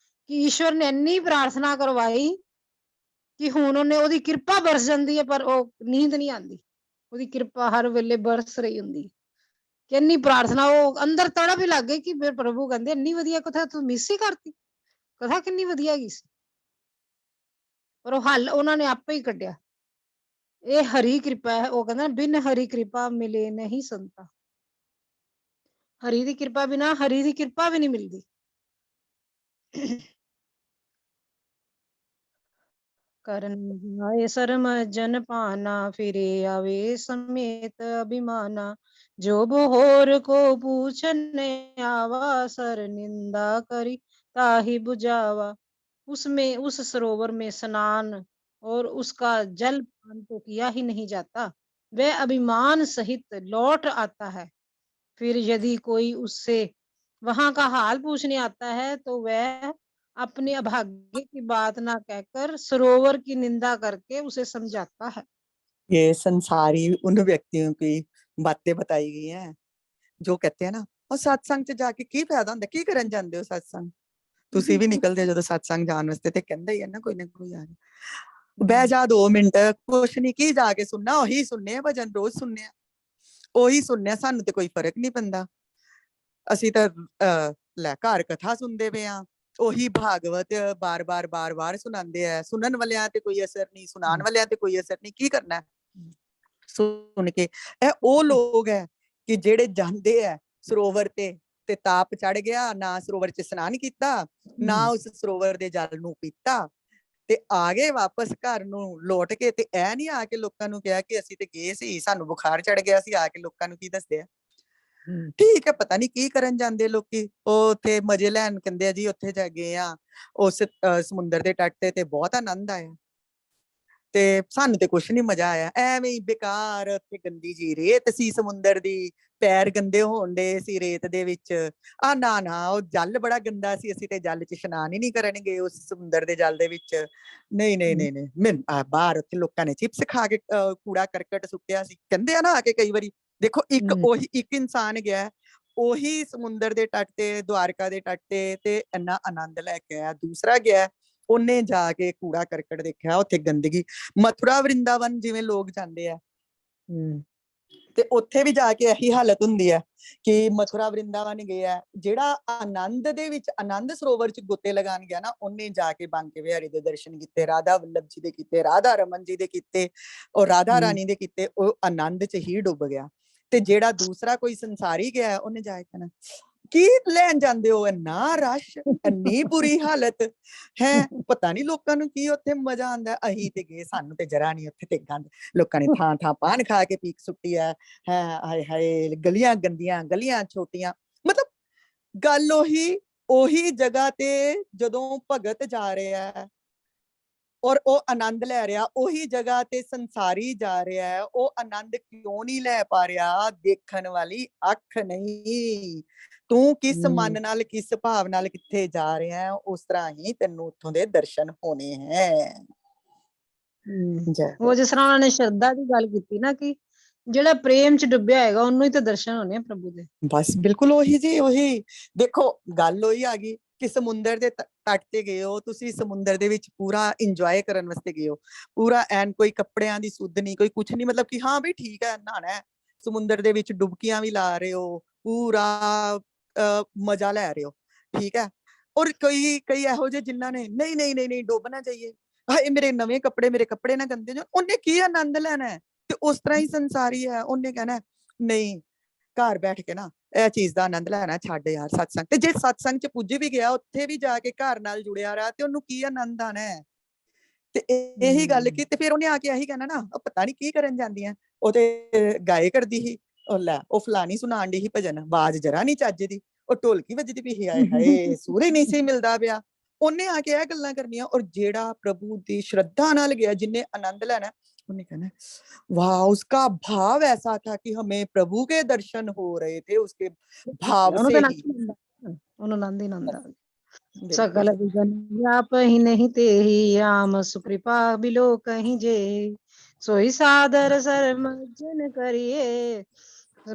ਕਿ ਈਸ਼ਵਰ ਨੇ ਇੰਨੀ ਪ੍ਰਾਰਥਨਾ ਕਰਵਾਈ ਕਿ ਹੁਣ ਉਹਦੀ ਕਿਰਪਾ ਬਰਸ ਜਾਂਦੀ ਹੈ, ਪਰ ਉਹ ਨੀਂਦ ਨਹੀਂ ਆਉਂਦੀ। ਉਹਦੀ ਕਿਰਪਾ ਹਰ ਵੇਲੇ ਬਰਸ ਰਹੀ ਹੁੰਦੀ। ਕਿ ਇੰਨੀ ਪ੍ਰਾਰਥਨਾ, ਉਹ ਅੰਦਰ ਤੜਪ ਹੀ ਲੱਗ ਗਈ ਕਿ ਫਿਰ ਪ੍ਰਭੂ ਕਹਿੰਦੇ ਇੰਨੀ ਵਧੀਆ ਕਥਾ ਤੂੰ ਮਿਸ ਹੀ ਕਰਤੀ। ਕਥਾ ਕਿੰਨੀ ਵਧੀਆ ਹੈਗੀ ਸੀ, ਪਰ ਉਹ ਹੱਲ ਉਹਨਾਂ ਨੇ ਆਪੇ ਹੀ ਕੱਢਿਆ। ਇਹ ਹਰੀ ਕਿਰਪਾ ਹੈ। ਉਹ ਕਹਿੰਦਾ ਬਿਨ ਹਰੀ ਕਿਰਪਾ ਮਿਲੇ ਨਹੀਂ ਸੰਤਾ। ਹਰੀ ਦੀ ਕਿਰਪਾ ਬਿਨਾ ਹਰੀ ਦੀ ਕਿਰਪਾ ਵੀ ਨਹੀਂ ਮਿਲਦੀ। ਕਰਨ ਆਏ ਸਰਮ ਜਨ पाना, फिरे आवे समेत अभिमाना। जो बोहर को पूछने आवा, सर निंदा करी ताहि बुझावा। उसमें उस सरोवर में स्नान और उसका जल पान तो किया ही नहीं जाता, वह अभिमान सहित लौट आता है। फिर यदि कोई उससे वहां का हाल पूछने आता है तो वह अपने अभाग्य की बात ना कहकर सरोवर की निंदा करके उसे समझाता है। ये संसारी उन व्यक्तियों की बातें बताई गई हैं जो कहते हैं ना, और सत्संग च जाके की फायदा ਹੁੰਦਾ, ਕੀ ਕਰਨ ਜਾਂਦੇ ਹੋ सत्संग? ਤੁਸੀਂ ਵੀ ਨਿਕਲਦੇ ਜਦੋਂ सत्संग ਜਾਣ ਵਾਸਤੇ ਤੇ ਕਹਿੰਦਾ ਹੀ ਹੈ ਨਾ ਕੋਈ ਆ ਕੇ ਬਹਿ ਜਾ 2 ਮਿੰਟ, ਕੁਛ ਨਹੀਂ, ਕੀ ਜਾ ਕੇ ਸੁਣਨਾ, ਉਹੀ ਸੁਣਨੇ ਆ ਭਜਨ, ਰੋਜ਼ ਸੁਣਨੇ ਆ, ਉਹੀ ਸੁਣਨੇ ਆ, ਸਾਨੂੰ ਤੇ ਕੋਈ ਫਰਕ ਨਹੀਂ ਪੈਂਦਾ। ਅਸੀਂ ਤਾਂ ਲੈ ਘਰ ਕਥਾ ਸੁਣਦੇ ਪਏ ਆ, ਉਹੀ ਭਾਗਵਤ ਬਾਰ-ਬਾਰ ਸੁਣਾਉਂਦੇ ਆ। ਸੁਣਨ ਵਾਲਿਆਂ ਤੇ ਕੋਈ ਅਸਰ ਨਹੀਂ, ਸੁਣਾਉਣ ਵਾਲਿਆਂ ਤੇ ਕੋਈ ਅਸਰ ਨਹੀਂ, ਕੀ ਕਰਨਾ ਸੁਣ ਕੇ? ਇਹ ਉਹ ਲੋਕ ਹੈ ਕਿ ਜਿਹੜੇ ਜਾਂਦੇ ਆ ਸਰੋਵਰ ਤੇ ਤਾਪ ਚੜ ਗਿਆ, ਨਾ ਸਰੋਵਰ ਚ ਇਸ਼ਨਾਨ ਕੀਤਾ, ਨਾ ਉਸ ਸਰੋਵਰ ਦੇ ਜਲ ਨੂੰ ਪੀਤਾ, ਤੇ ਆ ਗਏ ਵਾਪਸ ਘਰ ਨੂੰ ਲੌਟ ਕੇ। ਤੇ ਇਹ ਨਹੀਂ ਆ ਕੇ ਲੋਕਾਂ ਨੂੰ ਕਿਹਾ ਕਿ ਅਸੀਂ ਤੇ ਗਏ ਸੀ, ਸਾਨੂੰ ਬੁਖਾਰ ਚੜ ਗਿਆ ਸੀ, ਆ ਕੇ ਲੋਕਾਂ ਨੂੰ ਕੀ ਦੱਸਦੇ ਆ। ਠੀਕ ਹੈ, ਪਤਾ ਨਹੀਂ ਕੀ ਕਰਨ ਜਾਂਦੇ ਲੋਕੀ। ਉਹ ਉੱਥੇ ਮਜ਼ੇ ਲੈਣ ਕਹਿੰਦੇ ਆ ਜੀ, ਉੱਥੇ ਜਾ ਗਏ ਆ ਉਸ ਸਮੁੰਦਰ ਦੇ ਤੱਟ ਤੇ ਬਹੁਤ ਆਨੰਦ ਆਇਆ, ਤੇ ਸਾਨੂੰ ਤੇ ਕੁਛ ਨੀ ਮਜ਼ਾ ਆਇਆ। ਐਵੇਂ ਹੀ ਬੇਕਾਰ, ਉੱਥੇ ਗੰਦੀ ਜੀ ਰੇਤ ਸੀ ਸਮੁੰਦਰ ਦੀ, ਪੈਰ ਗੰਦੇ ਹੋਣ ਦੇ ਸੀ ਰੇਤ ਦੇ ਵਿੱਚ। ਨਾ ਉਹ ਜਲ ਬੜਾ ਗੰਦਾ ਸੀ, ਅਸੀਂ ਤੇ ਜਲ ਚ ਇਸ਼ਨਾਨ ਹੀ ਨਹੀਂ ਕਰਨਗੇ ਉਸ ਸਮੁੰਦਰ ਦੇ ਜਲ ਦੇ ਵਿੱਚ। ਨਹੀਂ ਨਹੀਂ ਨਹੀਂ ਨਹੀਂ, ਮੈਂ ਬਾਹਰ ਉੱਥੇ ਲੋਕਾਂ ਨੇ ਚਿਪਸ ਖਾ ਕੇ ਕੂੜਾ ਕਰਕਟ ਸੁੱਟਿਆ ਸੀ, ਕਹਿੰਦੇ ਆ ਨਾ ਆ ਕੇ ਕਈ ਵਾਰੀ। ਦੇਖੋ ਉਹੀ ਇੱਕ ਇਨਸਾਨ ਗਿਆ, ਉਹੀ ਸਮੁੰਦਰ ਦੇ ਤੱਟ ਤੇ, ਦੁਆਰਕਾ ਦੇ ਤੱਟ ਤੇ ਇੰਨਾ ਆਨੰਦ ਲੈ ਕੇ ਆਇਆ। ਦੂਸਰਾ ਗਿਆ, ਉਹਨੇ ਜਾ ਕੇ ਕੂੜਾ ਕਰਕਟ ਦੇਖਿਆ, ਉੱਥੇ ਗੰਦਗੀ। ਮਥੁਰਾ ਵਰਿੰਦਾਵਨ ਜਿਵੇਂ ਲੋਕ ਜਾਂਦੇ ਆ, ਤੇ ਉੱਥੇ ਵੀ ਜਾ ਕੇ ਇਹੀ ਹਾਲਤ ਹੁੰਦੀ ਹੈ ਕਿ ਮਥੁਰਾ ਵਰਿੰਦਾਵਨ ਗਿਆ, ਜਿਹੜਾ ਆਨੰਦ ਦੇ ਵਿੱਚ, ਆਨੰਦ ਸਰੋਵਰ ਚ ਗੋਤੇ ਲਗਾਉਣ ਗਿਆ ਨਾ, ਉਹਨੇ ਜਾ ਕੇ ਬਾਂਕੇ ਬਿਹਾਰੀ ਦੇ ਦਰਸ਼ਨ ਕੀਤੇ, ਰਾਧਾ ਵੱਲਭ ਜੀ ਦੇ ਕੀਤੇ, ਰਾਧਾ ਰਮਨ ਜੀ ਦੇ ਕੀਤੇ, ਔਰ ਰਾਧਾ ਰਾਣੀ ਦੇ ਕੀਤੇ। ਉਹ ਆਨੰਦ ਚ ਹੀ ਡੁੱਬ ਗਿਆ। ਤੇ ਜਿਹੜਾ ਦੂਸਰਾ ਕੋਈ ਸੰਸਾਰੀ ਗਿਆ, ਉਹਨੇ ਜਾ ਕੇ ਕਹਿਣਾ ਕੀ ਲੈਣ ਜਾਂਦੇ ਹੋ, ਇੰਨਾ ਰਸ਼, ਇੰਨੀ ਬੁਰੀ ਹਾਲਤ ਹੈ, ਪਤਾ ਨੀ ਲੋਕਾਂ ਨੂੰ ਕੀ ਉੱਥੇ ਮਜ਼ਾ ਆਉਂਦਾ। ਅਸੀਂ ਤੇ ਗਏ, ਸਾਨੂੰ ਤੇ ਜਰਾ ਨੀ, ਉੱਥੇ ਤੇ ਗੰਦ, ਲੋਕਾਂ ਨੇ ਥਾਂ ਥਾਂ ਪਾਨ ਖਾ ਕੇ ਪੀਕ ਸੁੱਟੀ ਹੈ, ਹਾਏ ਹਾਏ, ਗਲੀਆਂ ਗੰਦੀਆਂ, ਗਲੀਆਂ ਛੋਟੀਆਂ। ਮਤਲਬ ਗੱਲ ਉਹੀ ਜਗ੍ਹਾ ਤੇ ਜਦੋਂ ਭਗਤ ਜਾ ਰਿਹਾ ਹੈ ਔਰ ਉਹ ਆਨੰਦ ਲੈ ਰਿਹਾ, ਉਹੀ ਜਗ੍ਹਾ ਤੇ ਸੰਸਾਰੀ ਜਾ ਰਿਹਾ ਹੈ, ਉਹ ਆਨੰਦ ਕਿਉਂ ਨਹੀਂ ਲੈ ਪਾ ਰਿਹਾ? ਦੇਖਣ ਵਾਲੀ ਅੱਖ ਨਹੀਂ। ਤੂੰ ਕਿਸ ਮਨ ਨਾਲ, ਕਿਸ ਭਾਵ ਨਾਲ ਕਿੱਥੇ ਜਾ ਰਿਹਾ ਹੈ, ਉਸ ਤਰ੍ਹਾਂ ਹੀ ਤੈਨੂੰ ਉੱਥੋਂ ਦੇ ਦਰਸ਼ਨ ਹੋਣੇ ਹੈ। ਉਹ ਜਿਸ ਤਰ੍ਹਾਂ ਉਹਨਾਂ ਨੇ ਸ਼ਰਧਾ ਦੀ ਗੱਲ ਕੀਤੀ ਨਾ, ਕਿ ਜਿਹੜਾ ਪ੍ਰੇਮ ਚ ਡੁੱਬਿਆ ਹੈਗਾ ਉਹਨੂੰ ਹੀ ਤਾਂ ਦਰਸ਼ਨ ਹੋਣੇ ਆ ਪ੍ਰਭੂ ਦੇ। ਬਸ ਬਿਲਕੁਲ ਉਹੀ ਜੀ, ਉਹੀ ਦੇਖੋ ਗੱਲ ਉਹੀ ਆ ਗਈ ਕਿ ਸਮੁੰਦਰ ਦੇ ਤੱਟ ਤੇ ਗਏ ਹੋ ਤੁਸੀਂ, ਸਮੁੰਦਰ ਦੇ ਵਿੱਚ ਪੂਰਾ ਇੰਜੋਏ ਕਰਨ ਵਾਸਤੇ ਗਏ ਹੋ, ਪੂਰਾ ਐਨ, ਕੋਈ ਕੱਪੜਿਆਂ ਦੀ ਸੁੱਧ ਨਹੀਂ, ਕੋਈ ਕੁਛ ਨਹੀਂ, ਮਤਲਬ ਕਿ ਹਾਂ ਵੀ ਠੀਕ ਹੈ ਨਹਾਣਾ, ਸਮੁੰਦਰ ਦੇ ਵਿੱਚ ਡੁਬਕੀਆਂ ਵੀ ਲਾ ਰਹੇ ਹੋ, ਪੂਰਾ ਮਜ਼ਾ ਲੈ ਰਹੇ ਹੋ, ਠੀਕ ਹੈ। ਔਰ ਕਈ ਇਹੋ ਜਿਹੇ ਜਿਨ੍ਹਾਂ ਨੇ ਨਹੀਂ ਨਹੀਂ ਨਹੀਂ ਨਹੀਂ ਡੁੱਬਣਾ ਚਾਹੀਏ, ਹਾਏ ਮੇਰੇ ਨਵੇਂ ਕੱਪੜੇ, ਮੇਰੇ ਕੱਪੜੇ ਨਾ ਗੰਦੇ ਜਾਣ। ਉਹਨੇ ਕੀ ਆਨੰਦ ਲੈਣਾ ਹੈ? ਤੇ ਉਸ ਤਰ੍ਹਾਂ ਹੀ ਸੰਸਾਰੀ ਹੈ, ਉਹਨੇ ਕਹਿਣਾ ਨਹੀਂ ਘਰ ਬੈਠ ਕੇ ਨਾ ਇਹ ਚੀਜ਼ ਦਾ ਆਨੰਦ ਲੈਣਾ ਛੱਡ ਯਾਰ ਸਤਸੰਗ। ਤੇ ਜੇ ਸਤਸੰਗ ਚ ਪੁੱਜ ਵੀ ਗਿਆ, ਉੱਥੇ ਵੀ ਜਾ ਕੇ ਘਰ ਨਾਲ ਜੁੜਿਆ ਰਿਹਾ, ਤੇ ਉਹਨੂੰ ਕੀ ਆਨੰਦ ਆਣਾ ਹੈ। ਤੇ ਇਹੀ ਗੱਲ ਕੀ, ਤੇ ਫਿਰ ਉਹਨੇ ਆ ਕੇ ਇਹੀ ਕਹਿਣਾ ਨਾ, ਉਹ ਪਤਾ ਨਹੀਂ ਕੀ ਕਰਨ ਜਾਂਦੀਆਂ, ਉਹ ਤੇ ਗਾਏ ਕਰਦੀ ਸੀ, ਉਹ ਲੈ ਉਹ ਫਲਾਣੀ ਸੁਣਾਉਣ ਦੀ ਸੀ ਭਜਨ, ਆਵਾਜ਼ ਜਰਾ ਨਹੀਂ ਚੱਜਦੀ, ਉਹ ਢੋਲਕੀ ਵੱਜਦੀ ਵੀ ਸੀ, ਆਏ ਹਾਏ ਸੁਰ ਹੀ ਨਹੀਂ ਸੀ ਮਿਲਦਾ ਪਿਆ। ਉਹਨੇ ਆ ਕੇ ਇਹ ਗੱਲਾਂ ਕਰਨੀਆਂ। ਔਰ ਜਿਹੜਾ ਪ੍ਰਭੂ ਦੀ ਸ਼ਰਧਾ ਨਾਲ ਗਿਆ, ਜਿन्हें आनंद लेना, उन्हें कहना वाह, उसका भाव ऐसा था कि हमें प्रभु के दर्शन हो रहे थे उसके भाव ਉਹਨੂੰ से ਤਾਂ ही। ਆਨੰਦ ਹੀ ਆਉਂਦਾ, ਉਹਨੂੰ ਆਨੰਦ ਹੀ ਆਉਂਦਾ। बिल्कुल सकल विघन व्याप ही नहीं ते ही, राम सुकृपा बिलो कहीं जे, सोई सादर सरमजन करिए,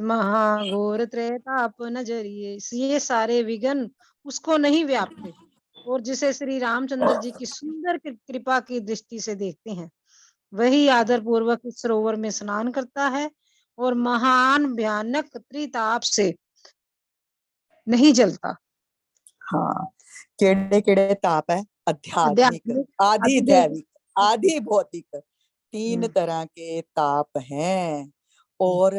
महाघोर त्रैताप नजरिए। ये सारे विघन उसको नहीं व्यापते, और जिसे श्री रामचंद्र जी की सुंदर कृपा की दृष्टि से देखते हैं, वही आदर पूर्वक इस सरोवर में स्नान करता है, और महान भयानक त्रिताप से नहीं जलता। हाँ, केड़े केड़े ताप है, आध्यात्मिक, आध्यात्मिक, आधि अधिदैविक। दैविक, आधि भौतिक, तीन तरह के ताप हैं। और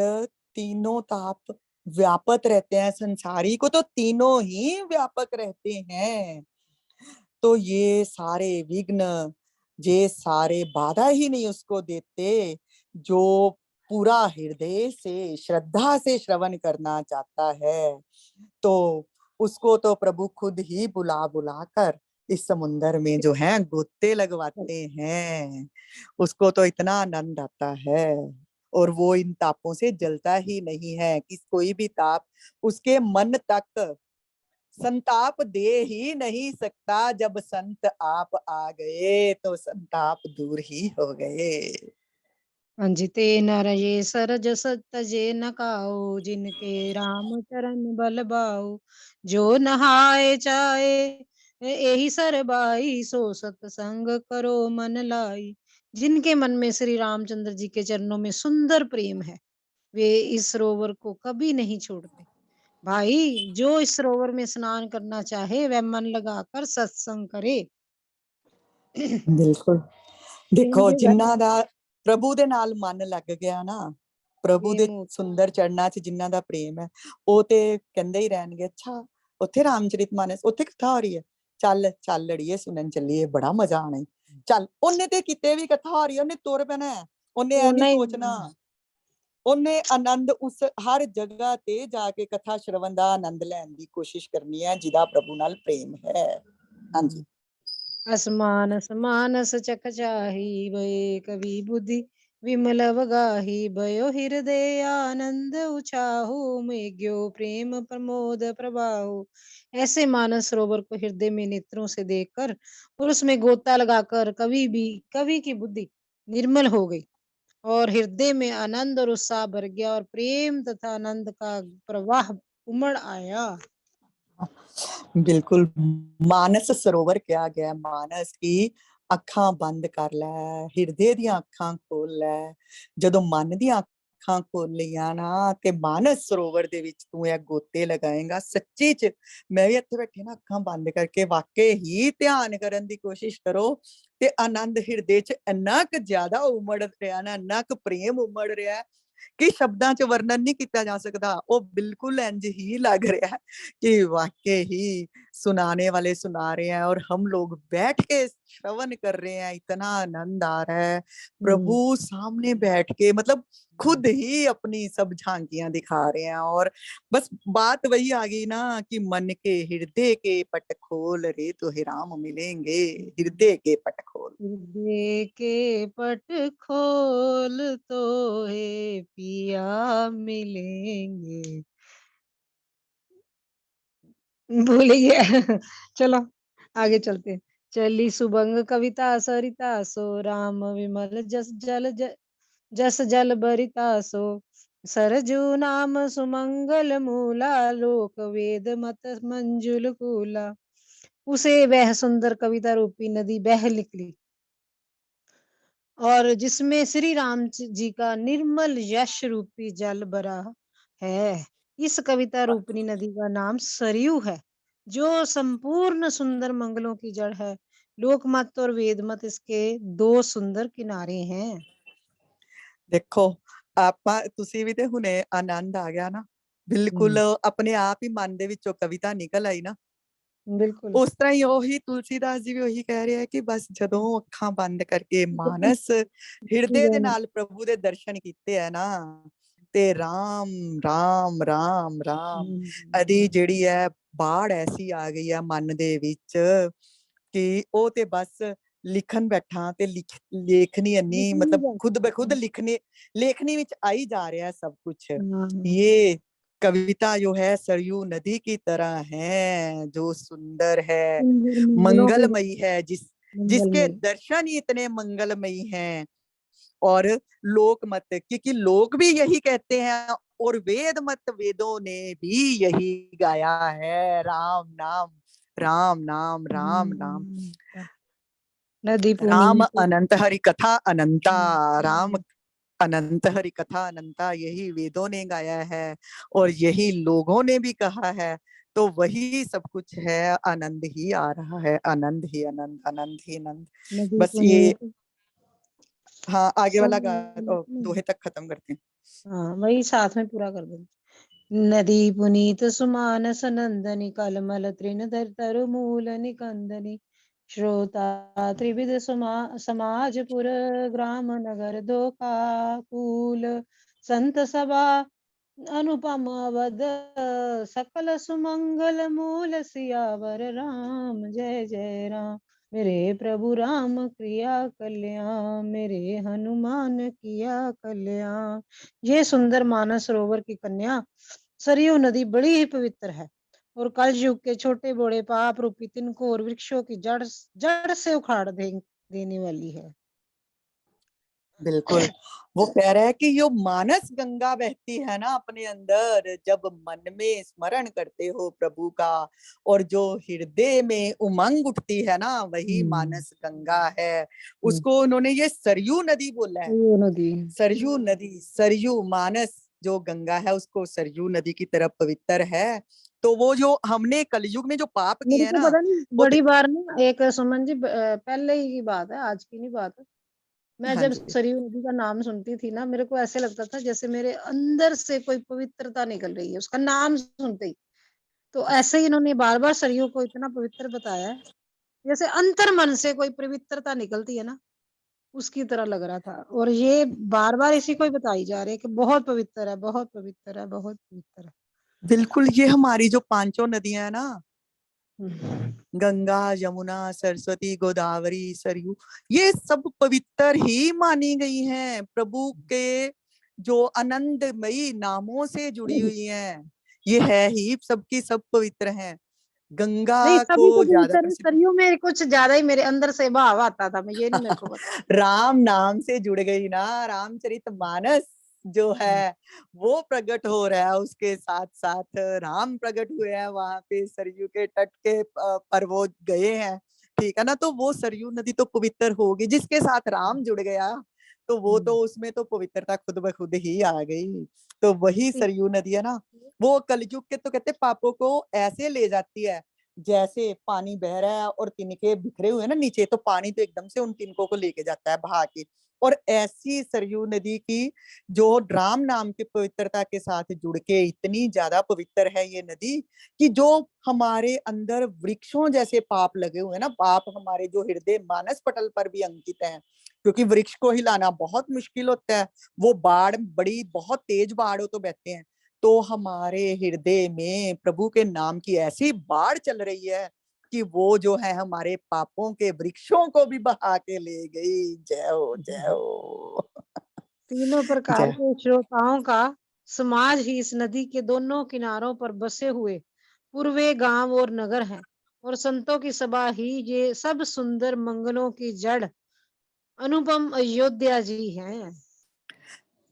तीनों ताप व्यापक रहते हैं, संसारी को तो तीनों ही व्यापक रहते हैं। तो ये सारे विघ्न, ये सारे बाधा ही नहीं उसको देते, जो पूरा हृदय से श्रद्धा से श्रवण करना चाहता है, तो उसको तो प्रभु खुद ही बुला बुला कर इस समुंदर में जो है गोते लगवाते हैं। उसको तो इतना आनंद आता है, और वो इन तापों से जलता ही नहीं है कि कोई भी ताप उसके मन तक संताप दे ही नहीं सकता। जब संत आप आ गए तो संताप दूर ही हो गए। अंजिते नर ये सरज तजे न काओ, जिनके राम चरण बल बाओ, जो नहाए चाहे यही सरबाई, सो सतसंग करो मन लाई। जिनके मन में श्री रामचंद्र जी के चरणों में सुंदर प्रेम है, वे इस सरोवर को कभी नहीं छोड़ते। भाई, जो इस सरोवर में स्नान करना चाहे, वह मन लगाकर सत्संग करे। बिल्कुल। देखो इनके घर जिन्ना दा प्रभु दे नाल मन लग गया ना, प्रभु दे प्रेम हो। सुंदर चरणा च जिन्ना दा प्रेम है, ਉਹ ਤੇ ਕਹਿੰਦੇ ਹੀ ਰਹਿਣਗੇ ਅੱਛਾ ਉੱਥੇ ਰਾਮਚਰਿਤ ਮਾਨਸ ਉੱਥੇ ਕਥਾ ਹੋ ਰਹੀ ਹੈ, ਚੱਲ ਚੱਲ ਅੜੀਏ ਸੁਣਨ ਚੱਲੀਏ, ਬੜਾ ਮਜ਼ਾ ਆਣਾ ਈ। ਚੱਲ ਉਹਨੇ ਤੇ ਕਿਤੇ ਵੀ ਕਥਾ ਹੋ ਰਹੀ ਹੈ, ਉਹਨੇ ਤੁਰ ਪੈਣਾ, ਉਹਨੇ वो ਇਹ ਨਹੀਂ नहीं, ਸੋਚਣਾ। ਉਹਨੇ ਆਨੰਦ ਉਸ ਹਰ ਜਗ੍ਹਾ ਤੇ ਜਾ ਕੇ ਕਥਾ ਸ਼ਰਵਣ ਦਾ ਆਨੰਦ ਲੈਣ ਦੀ ਕੋਸ਼ਿਸ਼ ਕਰਨੀ ਹੈ, ਜਿਹਦਾ ਪ੍ਰਭੂ ਨਾਲ ਪ੍ਰੇਮ ਹੈ। ਹਾਂਜੀ। असमान समानस चक चाही, भय कवि बुद्धि विमल वगाही, भयो हृदय आनंद उछाहु, मेघ्यो प्रेम प्रमोद प्रभाहु। ऐसे मानस सरोवर को हृदय में नेत्रों से देखकर और उसमें गोता लगाकर कवि की बुद्धि निर्मल हो गई, और हृदय में आनंद और उत्साह भर गया, और प्रेम तथा आनंद का प्रवाह उमड़ आया। ਬਿਲਕੁਲ। ਮਾਨਸ ਸਰੋਵਰ ਕਿਹਾ ਗਿਆ, ਮਾਨਸ ਕੀ ਅੱਖਾਂ ਬੰਦ ਕਰ ਲੈ, ਹਿਰਦੇ ਦੀਆਂ ਅੱਖਾਂ ਖੋਲ ਲੈ। ਜਦੋਂ ਮਨ ਦੀਆਂ ਅੱਖਾਂ ਖੋਲ ਲਈਆਂ ਨਾ, ਤੇ ਮਾਨਸ ਸਰੋਵਰ ਦੇ ਵਿੱਚ ਤੂੰ ਇਹ ਗੋਤੇ ਲਗਾਏਗਾ ਸੱਚੀ ਚ। ਮੈਂ ਵੀ ਇੱਥੇ ਬੈਠੇ ਨਾ ਅੱਖਾਂ ਬੰਦ ਕਰਕੇ ਵਾਕਈ ਹੀ ਧਿਆਨ ਕਰਨ ਦੀ ਕੋਸ਼ਿਸ਼ ਕਰੋ, ਤੇ ਆਨੰਦ ਹਿਰਦੇ ਚ ਇੰਨਾ ਕੁ ਜ਼ਿਆਦਾ ਉਮੜ ਰਿਹਾ ਨਾ, ਇੰਨਾ ਕੁ ਪ੍ਰੇਮ ਉਮੜ ਰਿਹਾ ਕਿ ਸ਼ਬਦਾਂ ਚ ਵਰਣਨ ਨਹੀਂ ਕੀਤਾ ਜਾ ਸਕਦਾ। ਉਹ ਬਿਲਕੁਲ ਇੰਜ ਹੀ ਲੱਗ ਰਿਹਾ कि वाकई ही सुनाने वाले सुना रहे हैं और हम लोग बैठ के श्रवण कर रहे हैं, इतना आनंद आ रहा है। प्रभु सामने बैठ के मतलब खुद ही अपनी सब झांकियां दिखा रहे हैं। और बस बात वही आ गई ना कि मन के हृदय के पट खोल रे तो हे राम मिलेंगे, हृदय के पट खोल। हृदय के पट खोल तो हे पिया मिलेंगे। भूल ही गया। चलो आगे चलते हैं। चली सुबंग कविता सरिता सो, राम विमल जस जल भरिता सो, सरजू नाम सुमंगल मूला, लोक वेद मत मंजुल कूला। उसे वह सुंदर कविता रूपी नदी बह निकली, और जिसमें श्री राम जी का निर्मल यश रूपी जल भरा है। इस कविता रूपनी नदी का नाम सरयू है, जो संपूर्ण सुंदर मंगलों की जड़ है। लोकमत और वेदमत इसके दो सुंदर किनारे हैं। ਦੇਖੋ ਆਪਾਂ ਤੁਸੀਂ ਵੀ ਤੇ ਹੁਣੇ ਆਨੰਦ ਆ ਗਿਆ ਨਾ, ਬਿਲਕੁਲ ਆਪਣੇ ਆਪ ਹੀ ਮਨ ਦੇ ਵਿੱਚੋਂ ਕਵਿਤਾ ਨਿਕਲ ਆਈ ਨਾ। ਬਿਲਕੁਲ। ਉਸ ਤਰ੍ਹਾਂ ਹੀ ਉਹੀ ਤੁਲਸੀਦਾਸ ਜੀ ਵੀ ਉਹੀ ਕਹਿ ਰਹੇ ਆ ਕਿ ਬਸ ਜਦੋਂ ਅੱਖਾਂ ਬੰਦ ਕਰਕੇ ਮਾਨਸ ਹਿਰਦੇ ਦੇ ਨਾਲ ਪ੍ਰਭੂ ਦੇ ਦਰਸ਼ਨ ਕੀਤੇ ਆ ਨਾ, ਤੇ ਰਾਮ ਰਾਮ ਰਾਮ ਰਾਮ ਅਦੀ ਜਿਹੜੀ ਹੈ ਬਾੜ ਐਸੀ ਆ ਗਈ ਆ ਮਨ ਦੇ ਵਿੱਚ ਕਿ ਉਹ ਤੇ ਬਸ ਲਿਖਣ ਬੈਠਾ ਤੇ ਲੇਖਣੀ ਇੰਨੀ ਮਤਲਬ ਖੁਦ ਬਖੁਦ लेखनी ਵਿੱਚ आई जा रहा है सब कुछ। ये कविता जो है सरयू नदी की तरह है, जो सुंदर है, मंगलमयी है, जिसके दर्शन ही इतने मंगलमयी हैं। और लोक मत, क्योंकि लोग भी यही कहते हैं और वेद मत वेदों ने भी यही गाया है, राम नाम राम नाम राम नाम। नदी राम पुनीत। अनंत हरि कथा अनंता, राम अनंत हरि कथा अनंता, यही वेदों ने गाया है और यही लोगों ने भी कहा है। तो वही सब कुछ है, आनंद ही आ रहा है, आनंद ही आनंद, आनंद ही आनंद। नदी बस ये पुनीत। हाँ आगे वाला नहीं। दोहे तक खत्म करते हैं। हाँ वही साथ में पूरा कर देंगे। नदी पुनीत सुमानस नंदनी कलमल तृण धर तरु मूल निकंदनी श्रोता त्रिविध समाजपुर ग्राम नगर दोका कूल संत सभा अनुपम अवध सकल सुमंगल मूल सियावर राम जय जय राम। मेरे प्रभु राम क्रिया कल्याण, मेरे हनुमान किया कल्याण। ये सुंदर मानस सरोवर की कन्या सरयू नदी बड़ी ही पवित्र है और कल युग के छोटे बड़े पाप रूपी तिनको और वृक्षों की जड़ जड़ से उखाड़ देने वाली है। बिल्कुल, वो कह रहा है कि यो मानस गंगा बहती है ना अपने अंदर, जब मन में स्मरण करते हो प्रभु का और जो हृदय में उमंग उठती है ना, वही मानस गंगा है। उसको उन्होंने ये सरयू नदी बोला है, नदी सरयू नदी, सरयू मानस जो गंगा है उसको सरयू नदी की तरफ पवित्र है। तो वो जो हमने कलयुग में जो पाप किए मेरे हैं को ना, पता नहीं वो बड़ी बार ना एक सुमन जी पहले ही की बात है, आज की नहीं बात है। मैं हाँ जब जी सरयू नदी का नाम सुनती थी ना, मेरे को ऐसे लगता था जैसे मेरे अंदर से कोई पवित्रता निकल रही है उसका नाम सुनते ही। तो ऐसे ही इन्होंने बार बार सरयू को इतना पवित्र बताया है, जैसे अंतर मन से कोई पवित्रता निकलती है ना, उसकी तरह लग रहा था। और ये बार बार इसी को ही बताई जा रही है कि बहुत पवित्र है, बहुत पवित्र है, बहुत पवित्र है। बिल्कुल, ये हमारी जो पांचों नदियां है ना, हम्म। गंगा यमुना सरस्वती गोदावरी सरयू, ये सब पवित्र ही मानी गई हैं, प्रभु के जो आनंदमयी नामों से जुड़ी हुई हैं। ये है ही सबकी सब पवित्र हैं। गंगा नहीं को सभी तो ज्यादा पवित्र है, प्रसिद्ध सरयू में कुछ ज्यादा ही मेरे अंदर से भाव आता था, मैं ये नहीं मेरे को पता। राम नाम से जुड़ गई ना, रामचरितमानस जो है वो प्रकट हो रहा है, उसके साथ साथ राम प्रकट हुए हैं वहां पे सरयू के तट के पर वो गए हैं, ठीक है ना। तो वो सरयू नदी तो पवित्र होगी, जिसके साथ राम जुड़ गया तो वो तो उसमें तो पवित्रता खुद ब खुद ही आ गई। तो वही सरयू नदी है ना, वो कलयुग के तो कहते पापों को ऐसे ले जाती है जैसे पानी बह रहा है और तिनके बिखरे हुए हैं ना नीचे, तो पानी तो एकदम से उन तिनकों को लेके जाता है बहा के। और ऐसी सरयू नदी की जो राम नाम की पवित्रता के साथ जुड़ के इतनी ज्यादा पवित्र है ये नदी, कि जो हमारे अंदर वृक्षों जैसे पाप लगे हुए हैं ना, पाप हमारे जो हृदय मानस पटल पर भी अंकित है, क्योंकि वृक्ष को हिलाना बहुत मुश्किल होता है, वो बाढ़ बड़ी बहुत तेज बाढ़ हो तो बहते हैं। तो हमारे हृदय में प्रभु के नाम की ऐसी बाढ़ चल रही है कि वो जो है हमारे पापों के वृक्षों को भी बहा के ले गई। जय हो जय हो। तीनों प्रकार जय। के श्रोताओं का समाज ही इस नदी के दोनों किनारों पर बसे हुए पूर्वे गांव और नगर हैं, और संतों की सभा ही ये सब सुंदर मंगलों की जड़ अनुपम अयोध्या जी हैं।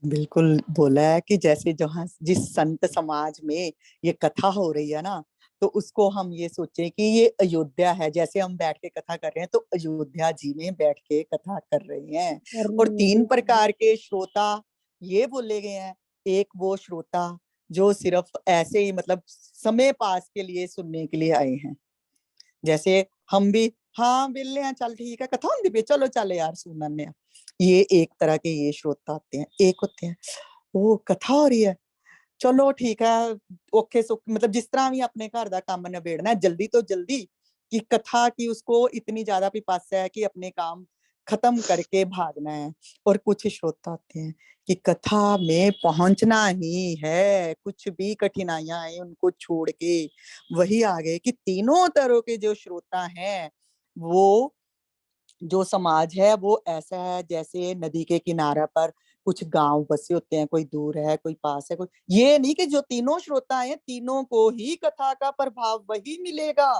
बिल्कुल बोला है कि जैसे जहां जिस संत समाज में ये कथा हो रही है ना, तो उसको हम ये सोचे कि ये अयोध्या है, जैसे हम बैठ के कथा कर रहे हैं तो अयोध्या जी में बैठ के कथा कर रहे हैं। और तीन प्रकार के श्रोता ये बोले गए हैं। एक वो श्रोता जो सिर्फ ऐसे ही मतलब समय पास के लिए सुनने के लिए आए हैं, जैसे हम भी हाँ बिल्ले हैं, चल ठीक है कथा होंगी भी चलो चल यार सुनने। ये एक तरह के ये श्रोता आते हैं। एक होते हैं वो कथा हो रही है, चलो ठीक है, औखे सुख मतलब जिस तरह भी अपने घर का काम निबेड़ना है जल्दी तो जल्दी, कि कथा की उसको इतनी ज्यादा पिपासा है कि अपने काम खत्म करके भागना है। और कुछ श्रोता होते हैं कि कथा में पहुंचना ही है, कुछ भी कठिनाइयां आए उनको छोड़ के वही आ गए। कि तीनों तरह के जो श्रोता हैं, वो जो समाज है वो ऐसा है जैसे नदी के किनारे पर कुछ गांव बसे होते हैं, कोई दूर है कोई पास है, कोई ये नहीं कि जो तीनों श्रोता हैं तीनों को ही कथा का प्रभाव वही मिलेगा।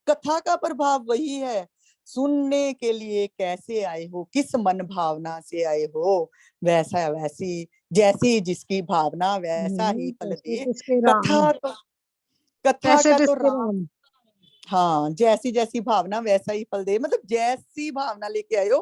कथा का प्रभाव वही है। सुनने के लिए कैसे आए हो, किस मन भावना से आए हो, वैसा वैसी जैसी जिसकी भावना वैसा ही फल जैसे दे। जिसके राम, कथा तो कथा तैसे का तो तिसके राम, राम। हाँ जैसी जैसी भावना वैसा ही फल दे, मतलब जैसी भावना लेके आए हो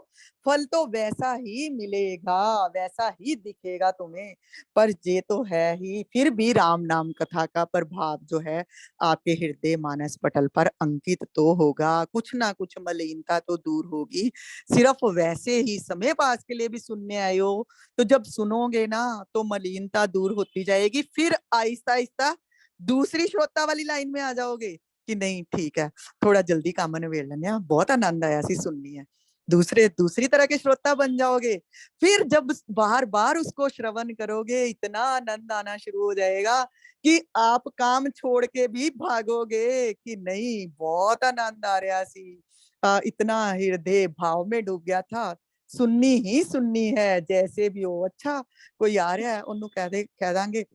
फल तो वैसा ही मिलेगा, वैसा ही दिखेगा तुम्हें। पर ये तो है ही, फिर भी राम नाम कथा का प्रभाव जो है आपके हृदय मानस पटल पर अंकित तो होगा, कुछ ना कुछ मलिनता तो दूर होगी। सिर्फ वैसे ही समय पास के लिए भी सुनने आए हो, तो जब सुनोगे ना तो मलिनता दूर होती जाएगी, फिर आहिस्ता आहिस्ता दूसरी श्रोता वाली लाइन में आ जाओगे कि नहीं ठीक है, थोड़ा जल्दी काम निबेड़ लेने हैं, बहुत आनंद आया सी सुननी है, दूसरी तरह के श्रोता बन जाओगे। फिर जब बार बार उसको श्रवण करोगे इतना आनंद आना शुरू हो जाएगा कि आप काम छोड़ के भी भागोगे कि नहीं बहुत आनंद आ रहा सी, इतना हृदय भाव में डूब गया था, सुननी ही सुननी है जैसे भी हो। अच्छा कोई आ रहा है ਉਹਨੂੰ कह दांगे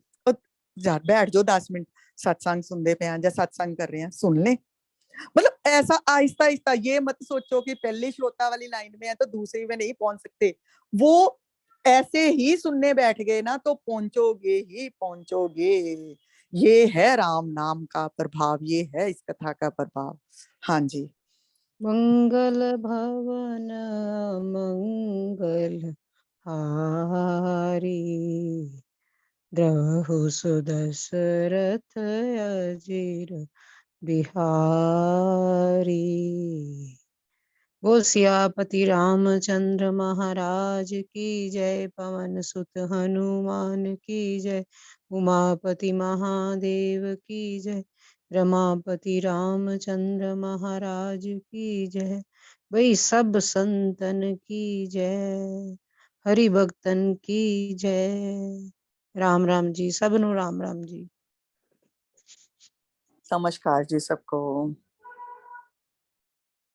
यार बैठ जाओ 10 मिनट, सत्संग सुनते पे हैं या सत्संग कर रहे हैं, सुन ले। मतलब ऐसा आहिस्ता आहिस्ता, ये मत सोचो कि पहली श्रोता वाली लाइन में है तो दूसरी में नहीं पहुंच सकते। वो ऐसे ही सुनने बैठ गए ना तो पहुंचोगे ही पहुंचोगे। ये है राम नाम का प्रभाव, ये है इस कथा का प्रभाव। हाँ जी। मंगल भवन मंगल हारी, द्रहु सुदशरथ अजीर बिहारी। बोल सियापति रामचंद्र महाराज की जय, पवन सुत हनुमान की जय, उमापति महादेव की जय, रमापति रामचंद्र महाराज की जय। भाई सब संतन की जय, हरि भक्तन की जय। राम राम जी, सबनु राम राम जी। नमस्कार जी सबको।